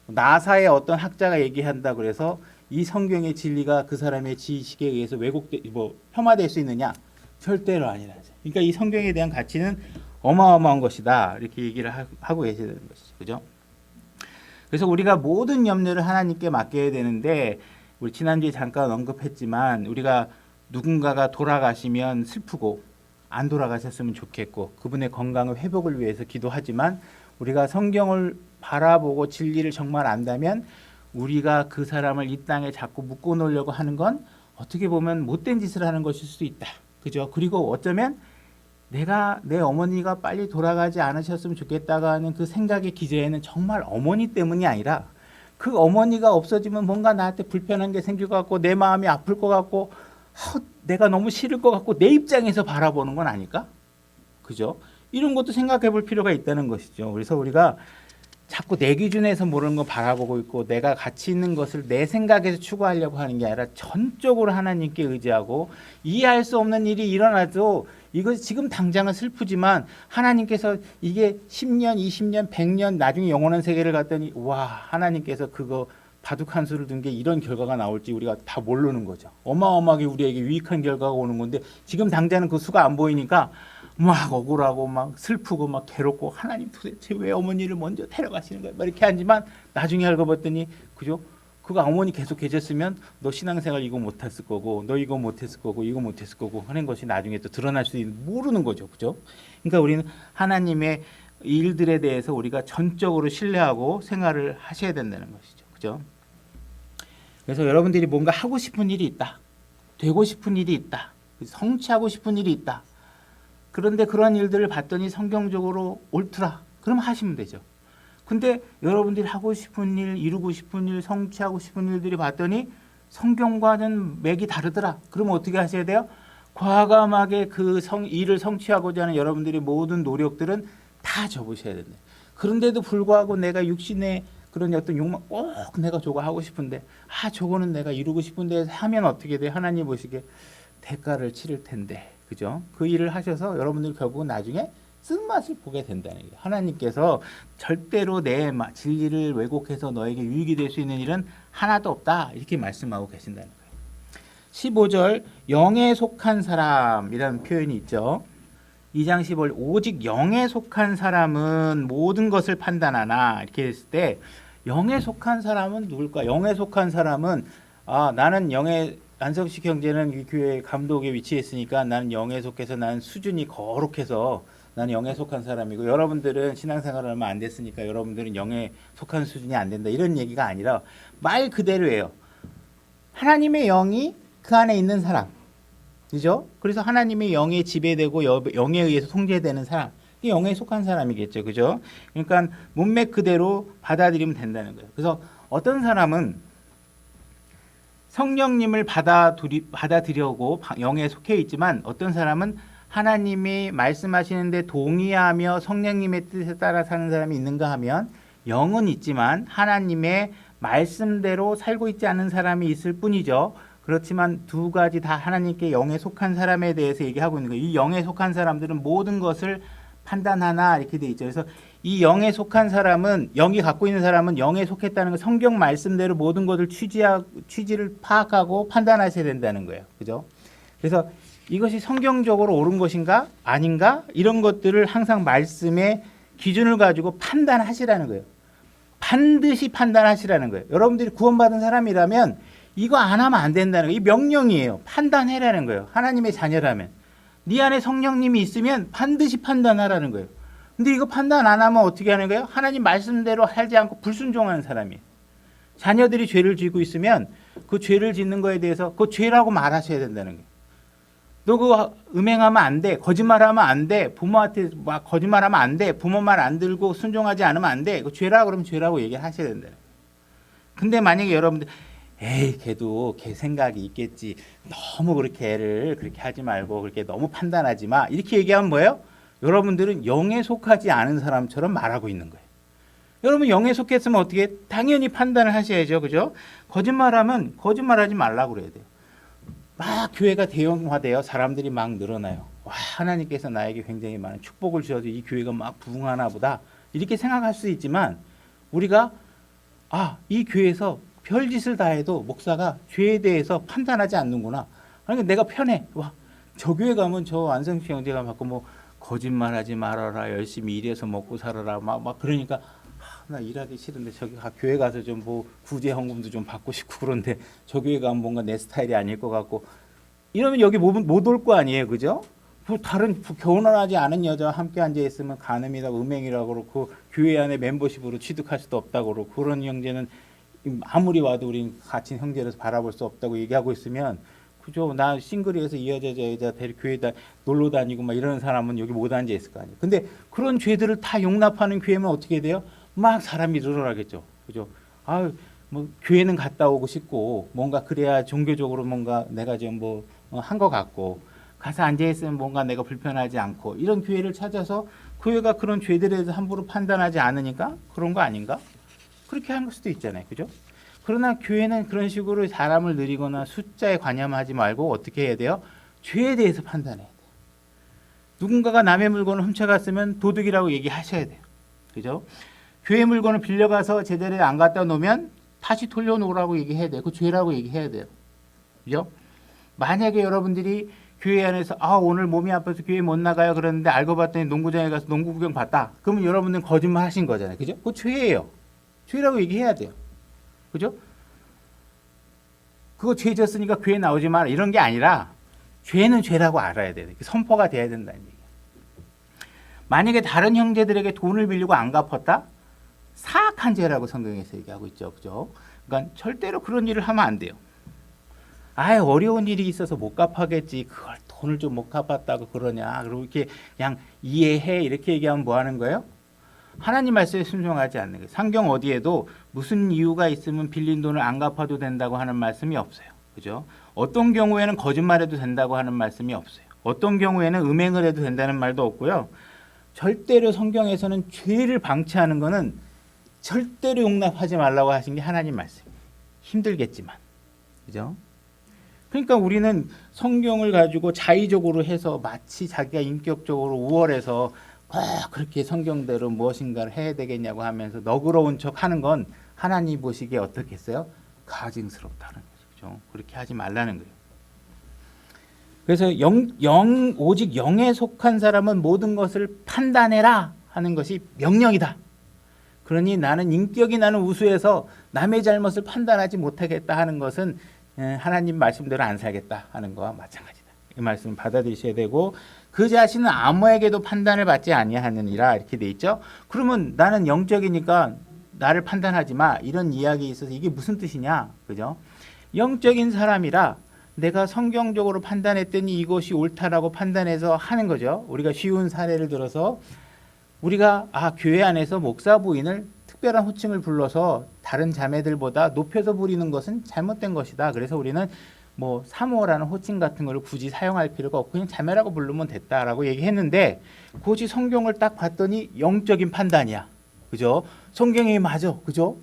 나사의 어떤 학자가 얘기한다 그래서 이 성경의 진리가 그 사람의 지식에 의해서 폄하될 수 있느냐? 절대로 아니라죠. 그러니까 이 성경에 대한 가치는 어마어마한 것이다. 이렇게 얘기를 하고 계시는 것이죠. 그죠? 그래서 우리가 모든 염려를 하나님께 맡겨야 되는데 우리 지난주에 잠깐 언급했지만 우리가 누군가가 돌아가시면 슬프고 안 돌아가셨으면 좋겠고 그분의 건강을 회복을 위해서 기도하지만 우리가 성경을 바라보고 진리를 정말 안다면 우리가 그 사람을 이 땅에 자꾸 묶어 놓으려고 하는 건 어떻게 보면 못된 짓을 하는 것일 수도 있다. 그죠? 그리고 어쩌면 내가 내 어머니가 빨리 돌아가지 않으셨으면 좋겠다가 하는 그 생각의 기저에는 정말 어머니 때문이 아니라 그 어머니가 없어지면 뭔가 나한테 불편한 게 생길 것 같고 내 마음이 아플 것 같고 내가 너무 싫을 것 같고 내 입장에서 바라보는 건 아닐까? 그죠? 이런 것도 생각해 볼 필요가 있다는 것이죠. 그래서 우리가 자꾸 내 기준에서 모르는 거 바라보고 있고 내가 가치 있는 것을 내 생각에서 추구하려고 하는 게 아니라 전적으로 하나님께 의지하고 이해할 수 없는 일이 일어나도 이거 지금 당장은 슬프지만 하나님께서 이게 10년, 20년, 100년 나중에 영원한 세계를 갔더니 와 하나님께서 그거 바둑 한 수를 둔 게 이런 결과가 나올지 우리가 다 모르는 거죠. 어마어마하게 우리에게 유익한 결과가 오는 건데 지금 당장은 그 수가 안 보이니까 막 억울하고 막 슬프고 막 괴롭고 하나님 도대체 왜 어머니를 먼저 데려가시는 거야? 막 이렇게 하지만 나중에 알고 봤더니 그죠? 그거 어머니 계속 계셨으면 너 신앙생활 이거 못했을 거고 너 이거 못했을 거고 이거 못했을 거고 하는 것이 나중에 또 드러날 수 있는 모르는 거죠. 그죠? 그러니까 우리는 하나님의 일들에 대해서 우리가 전적으로 신뢰하고 생활을 하셔야 된다는 것이죠. 그죠? 그래서 여러분들이 뭔가 하고 싶은 일이 있다. 되고 싶은 일이 있다. 성취하고 싶은 일이 있다. 그런데 그런 일들을 봤더니 성경적으로 옳더라. 그럼 하시면 되죠. 근데 여러분들이 하고 싶은 일, 이루고 싶은 일, 성취하고 싶은 일들이 봤더니 성경과는 맥이 다르더라. 그러면 어떻게 하셔야 돼요? 과감하게 그 일을 성취하고자 하는 여러분들의 모든 노력들은 다 접으셔야 된다. 그런데도 불구하고 내가 육신의 그런 어떤 욕망, 꼭 내가 저거 하고 싶은데, 저거는 내가 이루고 싶은데 하면 어떻게 돼? 하나님 보시기에 대가를 치를 텐데, 그죠? 그 일을 하셔서 여러분들 결국은 나중에 쓴맛을 보게 된다는 거예요. 하나님께서 절대로 내 진리를 왜곡해서 너에게 유익이 될 수 있는 일은 하나도 없다, 이렇게 말씀하고 계신다는 거예요. 15절 영에 속한 사람이라는 표현이 있죠. 2장 15절 오직 영에 속한 사람은 모든 것을 판단하나, 이렇게 했을 때 영에 속한 사람은 누굴까? 영에 속한 사람은 나는 영에, 안성식 형제는 이 교회 감독에 위치했으니까 나는 영에 속해서 나는 수준이 거룩해서 나는 영에 속한 사람이고, 여러분들은 신앙생활을 얼마 안 됐으니까 여러분들은 영에 속한 수준이 안 된다, 이런 얘기가 아니라 말 그대로예요. 하나님의 영이 그 안에 있는 사람, 그죠? 그래서 하나님의 영에 지배되고 영에 의해서 통제되는 사람, 이 영에 속한 사람이겠죠, 그죠? 그러니까 문맥 그대로 받아들이면 된다는 거예요. 그래서 어떤 사람은 성령님을 받아들이려고 영에 속해 있지만, 어떤 사람은 하나님이 말씀하시는데 동의하며 성령님의 뜻에 따라 사는 사람이 있는가 하면, 영은 있지만 하나님의 말씀대로 살고 있지 않은 사람이 있을 뿐이죠. 그렇지만 두 가지 다 하나님께 영에 속한 사람에 대해서 얘기하고 있는 거예요. 이 영에 속한 사람들은 모든 것을 판단하나, 이렇게 돼 있죠. 그래서 이 영에 속한 사람은, 영이 갖고 있는 사람은 영에 속했다는 거, 성경 말씀대로 모든 것을 취지를 파악하고 판단하셔야 된다는 거예요. 그죠? 그래서 이것이 성경적으로 옳은 것인가 아닌가, 이런 것들을 항상 말씀의 기준을 가지고 판단하시라는 거예요. 반드시 판단하시라는 거예요. 여러분들이 구원받은 사람이라면 이거 안 하면 안 된다는 거예요. 이 명령이에요. 판단해라는 거예요. 하나님의 자녀라면. 네 안에 성령님이 있으면 반드시 판단하라는 거예요. 근데 이거 판단 안 하면 어떻게 하는 거예요? 하나님 말씀대로 하지 않고 불순종하는 사람이에요. 자녀들이 죄를 짓고 있으면 그 죄를 짓는 거에 대해서 그 죄라고 말하셔야 된다는 거예요. 너 그거 음행하면 안 돼, 거짓말하면 안 돼, 부모한테 막 거짓말하면 안 돼, 부모 말 안 들고 순종하지 않으면 안 돼, 그 죄라 그러면 죄라고 얘기를 하셔야 된다는 거예요. 근데 만약에 여러분들 걔도 걔 생각이 있겠지, 너무 그렇게 애를 그렇게 하지 말고 그렇게 너무 판단하지 마, 이렇게 얘기하면 뭐예요? 여러분들은 영에 속하지 않은 사람처럼 말하고 있는 거예요. 여러분 영에 속했으면 어떻게? 당연히 판단을 하셔야죠, 그죠? 거짓말하면 거짓말하지 말라고 그래야 돼요. 막 교회가 대형화돼요. 사람들이 막 늘어나요. 와, 하나님께서 나에게 굉장히 많은 축복을 주셔서 이 교회가 막 부흥하나 보다, 이렇게 생각할 수 있지만, 우리가 이 교회에서 별짓을 다 해도 목사가 죄에 대해서 판단하지 않는구나. 그러니까 내가 편해. 와, 저 교회 가면 저 안성식 형제가 받고 뭐 거짓말하지 말아라, 열심히 일해서 먹고 살아라, 막 그러니까 나 일하기 싫은데 저기 교회 가서 좀 뭐 구제 헌금도 좀 받고 싶고, 그런데 저 교회 가면 뭔가 내 스타일이 아닐 것 같고, 이러면 여기 못 올 거 아니에요, 그죠? 다른 결혼하지 않은 여자와 함께 앉아 있으면 간음이라고, 음행이라고 그렇고, 교회 안에 멤버십으로 취득할 수도 없다고 그러고, 그런 형제는 아무리 와도 우린 같이 형제로서 바라볼 수 없다고 얘기하고 있으면, 그죠? 나 싱글이어서 이 여자 저 여자 교회다 놀러 다니고 막 이러는 사람은 여기 못 앉아 있을 거 아니에요. 근데 그런 죄들을 다 용납하는 교회면 어떻게 돼요? 막 사람이 늘어나겠죠, 그죠? 뭐 교회는 갔다 오고 싶고, 뭔가 그래야 종교적으로 뭔가 내가 좀 뭐 한 것 같고, 가서 앉아 있으면 뭔가 내가 불편하지 않고, 이런 교회를 찾아서 교회가 그런 죄들에 대해서 함부로 판단하지 않으니까 그런 거 아닌가? 그렇게 한 수도 있잖아요, 그죠? 그러나 교회는 그런 식으로 사람을 늘리거나 숫자에 관여하지 말고 어떻게 해야 돼요? 죄에 대해서 판단해야 돼요. 누군가가 남의 물건을 훔쳐갔으면 도둑이라고 얘기하셔야 돼요, 그죠? 교회 물건을 빌려가서 제자리에 안 갖다 놓으면 다시 돌려놓으라고 얘기해야 돼요. 그 죄라고 얘기해야 돼요, 그죠? 만약에 여러분들이 교회 안에서 오늘 몸이 아파서 교회 못 나가요 그러는데 알고 봤더니 농구장에 가서 농구 구경 봤다, 그러면 여러분들은 거짓말 하신 거잖아요, 그죠? 그거 죄예요. 죄라고 얘기해야 돼요, 그죠? 그거 죄 졌으니까 교회 나오지 마라, 이런 게 아니라 죄는 죄라고 알아야 돼요. 선포가 돼야 된다는 얘기예요. 만약에 다른 형제들에게 돈을 빌리고 안 갚았다? 사악한 죄라고 성경에서 얘기하고 있죠, 그죠? 그러니까 절대로 그런 일을 하면 안 돼요. 어려운 일이 있어서 못 갚아겠지, 그걸 돈을 좀 못 갚았다고 그러냐, 그리고 이렇게 그냥 이해해, 이렇게 얘기하면 뭐 하는 거예요? 하나님 말씀에 순종하지 않는 거예요. 성경 어디에도 무슨 이유가 있으면 빌린 돈을 안 갚아도 된다고 하는 말씀이 없어요, 그죠? 어떤 경우에는 거짓말해도 된다고 하는 말씀이 없어요. 어떤 경우에는 음행을 해도 된다는 말도 없고요. 절대로 성경에서는 죄를 방치하는 거는 절대로 용납하지 말라고 하신 게 하나님 말씀이에요. 힘들겠지만. 그죠? 그러니까 우리는 성경을 가지고 자의적으로 해서 마치 자기가 인격적으로 우월해서 그렇게 성경대로 무엇인가를 해야 되겠냐고 하면서 너그러운 척 하는 건 하나님 보시기에 어떻겠어요? 가증스럽다는 거죠. 그렇게 하지 말라는 거예요. 그래서 오직 영에 속한 사람은 모든 것을 판단해라 하는 것이 명령이다. 그러니 나는 인격이 나는 우수해서 남의 잘못을 판단하지 못하겠다 하는 것은 하나님 말씀대로 안 살겠다 하는 거와 마찬가지다. 이 말씀을 받아들이셔야 되고 그 자신은 아무에게도 판단을 받지 아니하느니라 이렇게 돼 있죠. 그러면 나는 영적이니까 나를 판단하지 마 이런 이야기에 있어서 이게 무슨 뜻이냐, 그죠? 영적인 사람이라 내가 성경적으로 판단했더니 이것이 옳다라고 판단해서 하는 거죠. 우리가 쉬운 사례를 들어서 우리가 교회 안에서 목사 부인을 특별한 호칭을 불러서 다른 자매들보다 높여서 부리는 것은 잘못된 것이다. 그래서 우리는 뭐 사모라는 호칭 같은 걸 굳이 사용할 필요가 없고 그냥 자매라고 부르면 됐다라고 얘기했는데 굳이 성경을 딱 봤더니 영적인 판단이야. 그죠? 성경이 맞아. 그죠?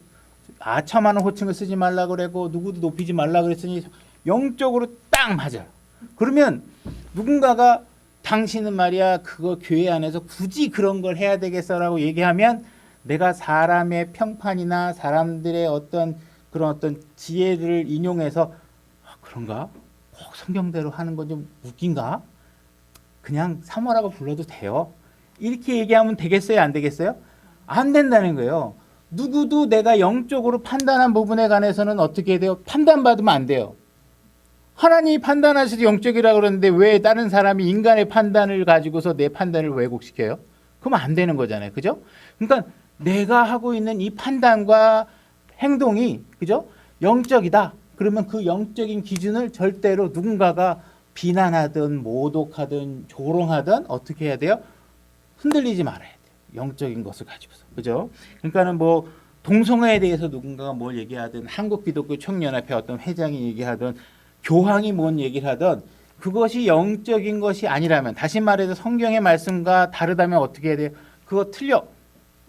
아첨하는 호칭을 쓰지 말라 그러고 누구도 높이지 말라 그랬으니 영적으로 딱 맞아요. 그러면 누군가가 당신은 말이야 그거 교회 안에서 굳이 그런 걸 해야 되겠어라고 얘기하면 내가 사람의 평판이나 사람들의 어떤 지혜를 인용해서 그런가? 꼭 성경대로 하는 건 좀 웃긴가? 그냥 사모라고 불러도 돼요. 이렇게 얘기하면 되겠어요? 안 되겠어요? 안 된다는 거예요. 누구도 내가 영적으로 판단한 부분에 관해서는 어떻게 해야 돼요? 판단받으면 안 돼요. 하나님이 판단하셔서 영적이라고 그러는데 왜 다른 사람이 인간의 판단을 가지고서 내 판단을 왜곡시켜요? 그러면 안 되는 거잖아요. 그죠? 그러니까 내가 하고 있는 이 판단과 행동이 그죠? 영적이다. 그러면 그 영적인 기준을 절대로 누군가가 비난하든 모독하든 조롱하든 어떻게 해야 돼요? 흔들리지 말아야 돼요. 영적인 것을 가지고서. 그죠? 그러니까는 뭐 동성애에 대해서 누군가가 뭘 얘기하든 한국기독교 청년협회 어떤 회장이 얘기하든 교황이 뭔 얘기를 하든 그것이 영적인 것이 아니라면 다시 말해서 성경의 말씀과 다르다면 어떻게 해야 돼요? 그거 틀려.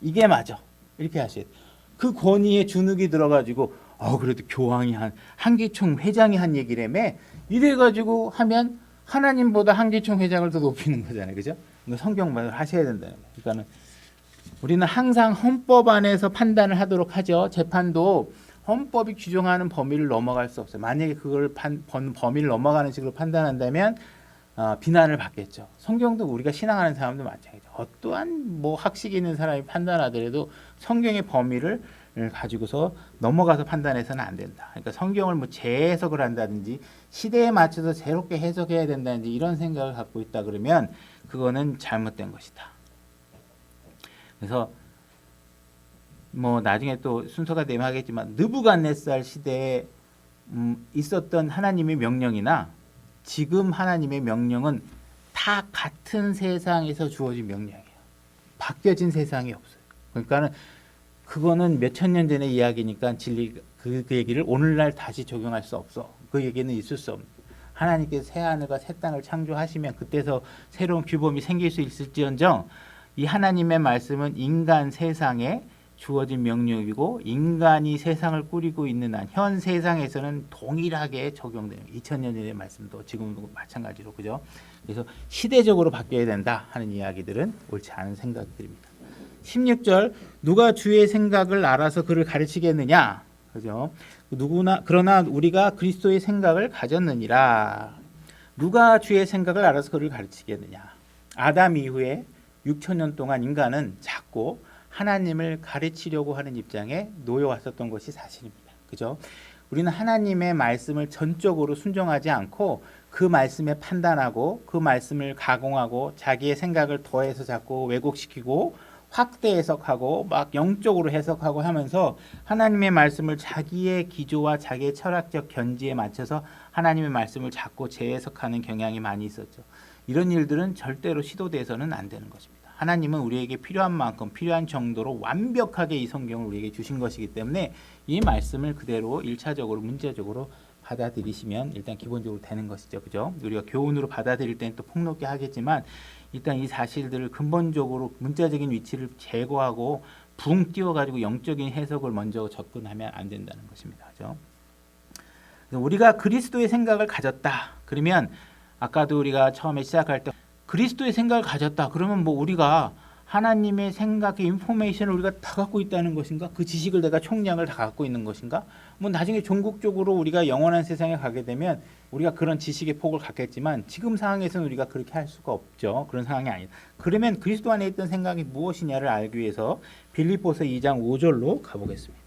이게 맞아. 이렇게 하셔야 돼요. 그 권위에 주눅이 들어가지고 그래도 교황이 한기총 회장이 한 얘기라며 이래가지고 하면 하나님보다 한기총 회장을 더 높이는 거잖아요. 그죠? 성경만을 하셔야 된다는 거예요. 그러니까는 우리는 항상 헌법 안에서 판단을 하도록 하죠. 재판도 헌법이 규정하는 범위를 넘어갈 수 없어요. 만약에 그걸 범위를 넘어가는 식으로 판단한다면 비난을 받겠죠. 성경도 우리가 신앙하는 사람도 마찬가지죠. 어떠한 뭐 학식 있는 사람이 판단하더라도 성경의 범위를 가지고서 넘어가서 판단해서는 안 된다. 그러니까 성경을 뭐 재해석을 한다든지 시대에 맞춰서 새롭게 해석해야 된다든지 이런 생각을 갖고 있다 그러면 그거는 잘못된 것이다. 그래서 뭐 나중에 또 순서가 되면 하겠지만 느부갓네살 시대에 있었던 하나님의 명령이나 지금 하나님의 명령은 다 같은 세상에서 주어진 명령이에요. 바뀌어진 세상이 없어요. 그러니까는 그거는 몇천 년 전의 이야기니까 그 얘기를 오늘날 다시 적용할 수 없어. 그 얘기는 있을 수 없는. 하나님께서 새 하늘과 새 땅을 창조하시면 그때서 새로운 규범이 생길 수 있을지언정 이 하나님의 말씀은 인간 세상에 주어진 명령이고 인간이 세상을 꾸리고 있는 한 현 세상에서는 동일하게 적용되는 2000년 전의 말씀도 지금도 마찬가지로 그죠? 그래서 시대적으로 바뀌어야 된다 하는 이야기들은 옳지 않은 생각들입니다. 16절 누가 주의 생각을 알아서 그를 가르치겠느냐? 그죠? 그러나 우리가 그리스도의 생각을 가졌느니라. 누가 주의 생각을 알아서 그를 가르치겠느냐? 아담 이후에 6000년 동안 인간은 자꾸 하나님을 가르치려고 하는 입장에 놓여 왔었던 것이 사실입니다. 그죠? 우리는 하나님의 말씀을 전적으로 순종하지 않고 그 말씀에 판단하고 그 말씀을 가공하고 자기의 생각을 더해서 자꾸 왜곡시키고 확대 해석하고 막 영적으로 해석하고 하면서 하나님의 말씀을 자기의 기조와 자기의 철학적 견지에 맞춰서 하나님의 말씀을 자꾸 재해석하는 경향이 많이 있었죠. 이런 일들은 절대로 시도돼서는 안 되는 것입니다. 하나님은 우리에게 필요한 만큼 필요한 정도로 완벽하게 이 성경을 우리에게 주신 것이기 때문에 이 말씀을 그대로 1차적으로 문제적으로 받아들이시면 일단 기본적으로 되는 것이죠. 그죠? 우리가 교훈으로 받아들일 때는 또 폭넓게 하겠지만 일단 이 사실들을 근본적으로 문자적인 위치를 제거하고 붕 띄워가지고 영적인 해석을 먼저 접근하면 안 된다는 것입니다. 그죠? 우리가 그리스도의 생각을 가졌다. 그러면 아까도 우리가 처음에 시작할 때 그리스도의 생각을 가졌다. 그러면 뭐 우리가 하나님의 생각의 인포메이션을 우리가 다 갖고 있다는 것인가? 그 지식을 내가 총량을 다 갖고 있는 것인가? 뭐 나중에 종국적으로 우리가 영원한 세상에 가게 되면 우리가 그런 지식의 폭을 갖겠지만 지금 상황에서는 우리가 그렇게 할 수가 없죠. 그런 상황이 아니다. 그러면 그리스도 안에 있던 생각이 무엇이냐를 알기 위해서 빌립보서 2장 5절로 가보겠습니다.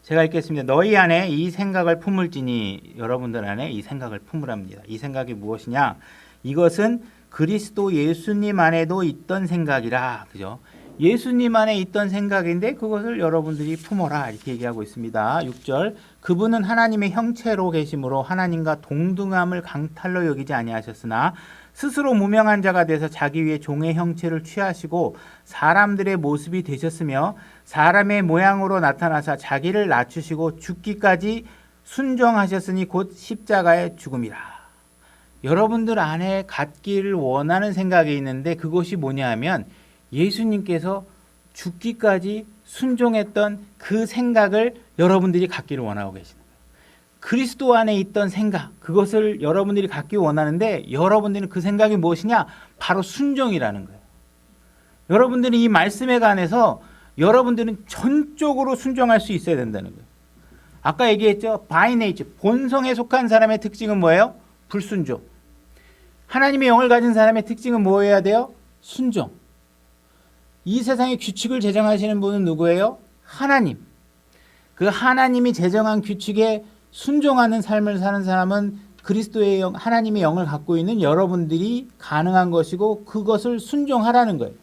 제가 읽겠습니다. 너희 안에 이 생각을 품을지니 여러분들 안에 이 생각을 품으랍니다. 이 생각이 무엇이냐? 이것은 그리스도 예수님 안에도 있던 생각이라. 그죠? 예수님 안에 있던 생각인데 그것을 여러분들이 품어라. 이렇게 얘기하고 있습니다. 6절. 그분은 하나님의 형체로 계심으로 하나님과 동등함을 강탈로 여기지 아니하셨으나 스스로 무명한 자가 돼서 자기 위해 종의 형체를 취하시고 사람들의 모습이 되셨으며 사람의 모양으로 나타나사 자기를 낮추시고 죽기까지 순종하셨으니 곧 십자가의 죽음이라. 여러분들 안에 갖기를 원하는 생각이 있는데 그것이 뭐냐 하면 예수님께서 죽기까지 순종했던 그 생각을 여러분들이 갖기를 원하고 계시는 거예요. 그리스도 안에 있던 생각, 그것을 여러분들이 갖기 원하는데 여러분들은 그 생각이 무엇이냐? 바로 순종이라는 거예요. 여러분들이 이 말씀에 관해서 여러분들은 전적으로 순종할 수 있어야 된다는 거예요. 아까 얘기했죠. by nature, 본성에 속한 사람의 특징은 뭐예요? 불순종. 하나님의 영을 가진 사람의 특징은 뭐여야 돼요? 순종. 이 세상의 규칙을 제정하시는 분은 누구예요? 하나님. 그 하나님이 제정한 규칙에 순종하는 삶을 사는 사람은 그리스도의 영, 하나님의 영을 갖고 있는 여러분들이 가능한 것이고 그것을 순종하라는 거예요.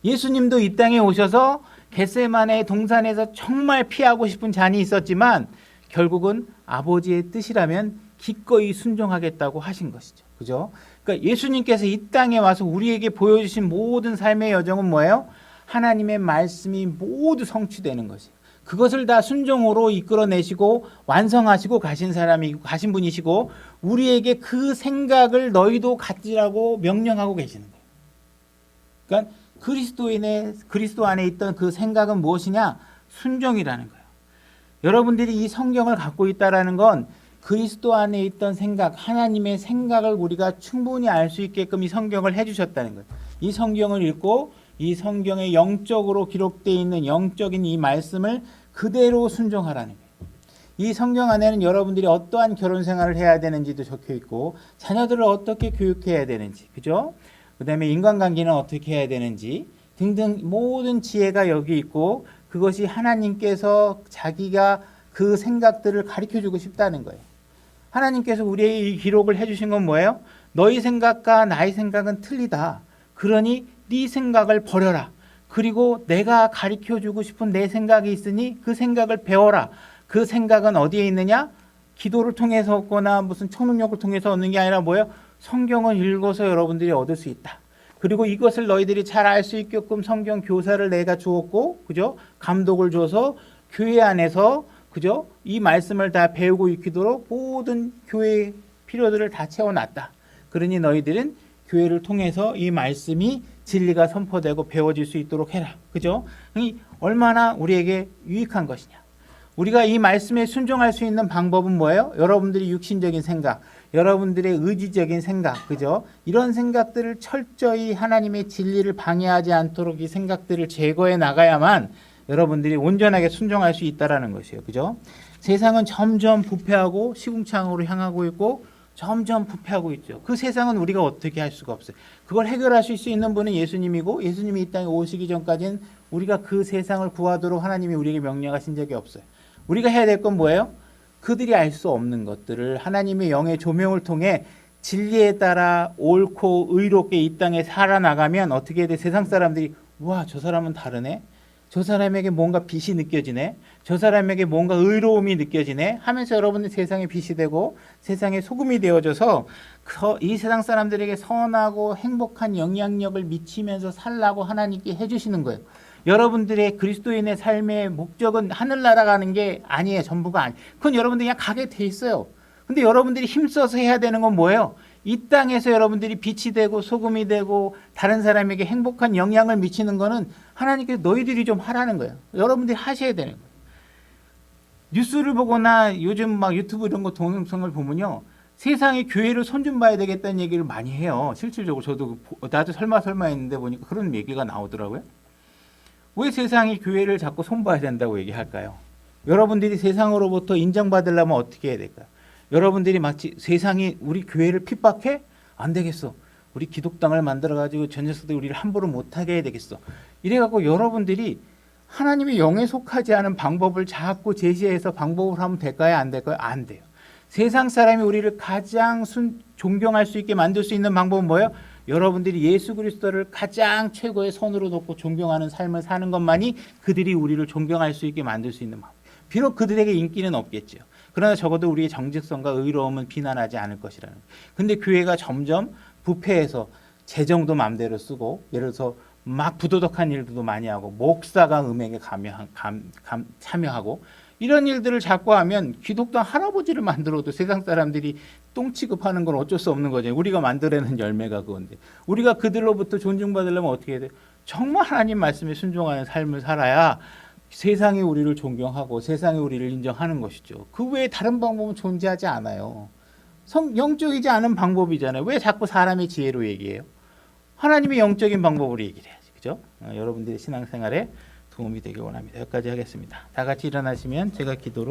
예수님도 이 땅에 오셔서 겟세마네 동산에서 정말 피하고 싶은 잔이 있었지만 결국은 아버지의 뜻이라면 기꺼이 순종하겠다고 하신 것이죠. 그죠? 그러니까 예수님께서 이 땅에 와서 우리에게 보여주신 모든 삶의 여정은 뭐예요? 하나님의 말씀이 모두 성취되는 것이에요. 그것을 다 순종으로 이끌어내시고 완성하시고 가신 분이시고 우리에게 그 생각을 너희도 갖지라고 명령하고 계시는 거예요. 그러니까 그리스도 안에 있던 그 생각은 무엇이냐? 순종이라는 거예요. 여러분들이 이 성경을 갖고 있다라는 건 그리스도 안에 있던 생각, 하나님의 생각을 우리가 충분히 알 수 있게끔 이 성경을 해주셨다는 거예요. 이 성경을 읽고 이 성경에 영적으로 기록되어 있는 영적인 이 말씀을 그대로 순종하라는 거예요. 이 성경 안에는 여러분들이 어떠한 결혼 생활을 해야 되는지도 적혀 있고 자녀들을 어떻게 교육해야 되는지, 그죠? 그 다음에 인간관계는 어떻게 해야 되는지 등등 모든 지혜가 여기 있고 그것이 하나님께서 자기가 그 생각들을 가르쳐주고 싶다는 거예요. 하나님께서 우리에게 이 기록을 해주신 건 뭐예요? 너희 생각과 나의 생각은 틀리다. 그러니 네 생각을 버려라. 그리고 내가 가르쳐주고 싶은 내 생각이 있으니 그 생각을 배워라. 그 생각은 어디에 있느냐? 기도를 통해서 얻거나 무슨 초능력을 통해서 얻는 게 아니라 뭐예요? 성경을 읽어서 여러분들이 얻을 수 있다. 그리고 이것을 너희들이 잘 알 수 있게끔 성경 교사를 내가 주었고, 그죠? 감독을 줘서 교회 안에서, 그죠? 이 말씀을 다 배우고 익히도록 모든 교회의 필요들을 다 채워놨다. 그러니 너희들은 교회를 통해서 이 말씀이 진리가 선포되고 배워질 수 있도록 해라. 그죠? 얼마나 우리에게 유익한 것이냐. 우리가 이 말씀에 순종할 수 있는 방법은 뭐예요? 여러분들이 육신적인 생각, 여러분들의 의지적인 생각, 그죠? 이런 생각들을 철저히 하나님의 진리를 방해하지 않도록 이 생각들을 제거해 나가야만 여러분들이 온전하게 순종할 수 있다라는 것이에요. 그죠? 세상은 점점 부패하고 시궁창으로 향하고 있고 점점 부패하고 있죠. 그 세상은 우리가 어떻게 할 수가 없어요. 그걸 해결하실 수 있는 분은 예수님이고 예수님이 이 땅에 오시기 전까지는 우리가 그 세상을 구하도록 하나님이 우리에게 명령하신 적이 없어요. 우리가 해야 될 건 뭐예요? 그들이 알 수 없는 것들을 하나님의 영의 조명을 통해 진리에 따라 옳고 의롭게 이 땅에 살아나가면 어떻게 돼? 세상 사람들이 와, 저 사람은 다르네. 저 사람에게 뭔가 빛이 느껴지네. 저 사람에게 뭔가 의로움이 느껴지네 하면서 여러분들 세상에 빛이 되고 세상에 소금이 되어져서 이 세상 사람들에게 선하고 행복한 영향력을 미치면서 살라고 하나님께 해주시는 거예요. 여러분들의 그리스도인의 삶의 목적은 하늘나라 가는 게 아니에요. 전부가 아니에요. 그건 여러분들이 그냥 가게 돼 있어요. 근데 여러분들이 힘써서 해야 되는 건 뭐예요? 이 땅에서 여러분들이 빛이 되고 소금이 되고 다른 사람에게 행복한 영향을 미치는 거는 하나님께서 너희들이 좀 하라는 거예요. 여러분들이 하셔야 되는 거예요. 뉴스를 보거나 요즘 막 유튜브 이런 거 동영상을 보면요, 세상에 교회를 손 좀 봐야 되겠다는 얘기를 많이 해요. 실질적으로 저도 나도 설마 했는데 보니까 그런 얘기가 나오더라고요. 왜 세상이 교회를 자꾸 손 봐야 된다고 얘기할까요? 여러분들이 세상으로부터 인정받으려면 어떻게 해야 될까요? 여러분들이 마치 세상이 우리 교회를 핍박해? 안 되겠어. 우리 기독당을 만들어가지고 전 녀석들이 우리를 함부로 못하게 해야 되겠어. 이래갖고 여러분들이 하나님의 영에 속하지 않은 방법을 자꾸 제시해서 방법을 하면 될까요? 안 될까요? 안 돼요. 세상 사람이 우리를 가장 존경할 수 있게 만들 수 있는 방법은 뭐예요? 여러분들이 예수 그리스도를 가장 최고의 선으로 놓고 존경하는 삶을 사는 것만이 그들이 우리를 존경할 수 있게 만들 수 있는 방법. 비록 그들에게 인기는 없겠죠. 그러나 적어도 우리의 정직성과 의로움은 비난하지 않을 것이라는 거예요. 근데 교회가 점점 부패해서 재정도 마음대로 쓰고, 예를 들어서 막 부도덕한 일들도 많이 하고, 목사가 음행에 참여하고, 이런 일들을 자꾸 하면 기독당 할아버지를 만들어도 세상 사람들이 똥 취급하는 건 어쩔 수 없는 거죠. 우리가 만들어내는 열매가 그건데, 우리가 그들로부터 존중받으려면 어떻게 해야 돼요? 정말 하나님 말씀에 순종하는 삶을 살아야 세상이 우리를 존경하고 세상이 우리를 인정하는 것이죠. 그 외에 다른 방법은 존재하지 않아요. 영적이지 않은 방법이잖아요. 왜 자꾸 사람의 지혜로 얘기해요? 하나님의 영적인 방법으로 얘기를 해야지. 그죠? 여러분들의 신앙생활에 도움이 되길 원합니다. 여기까지 하겠습니다. 다 같이 일어나시면 제가 기도로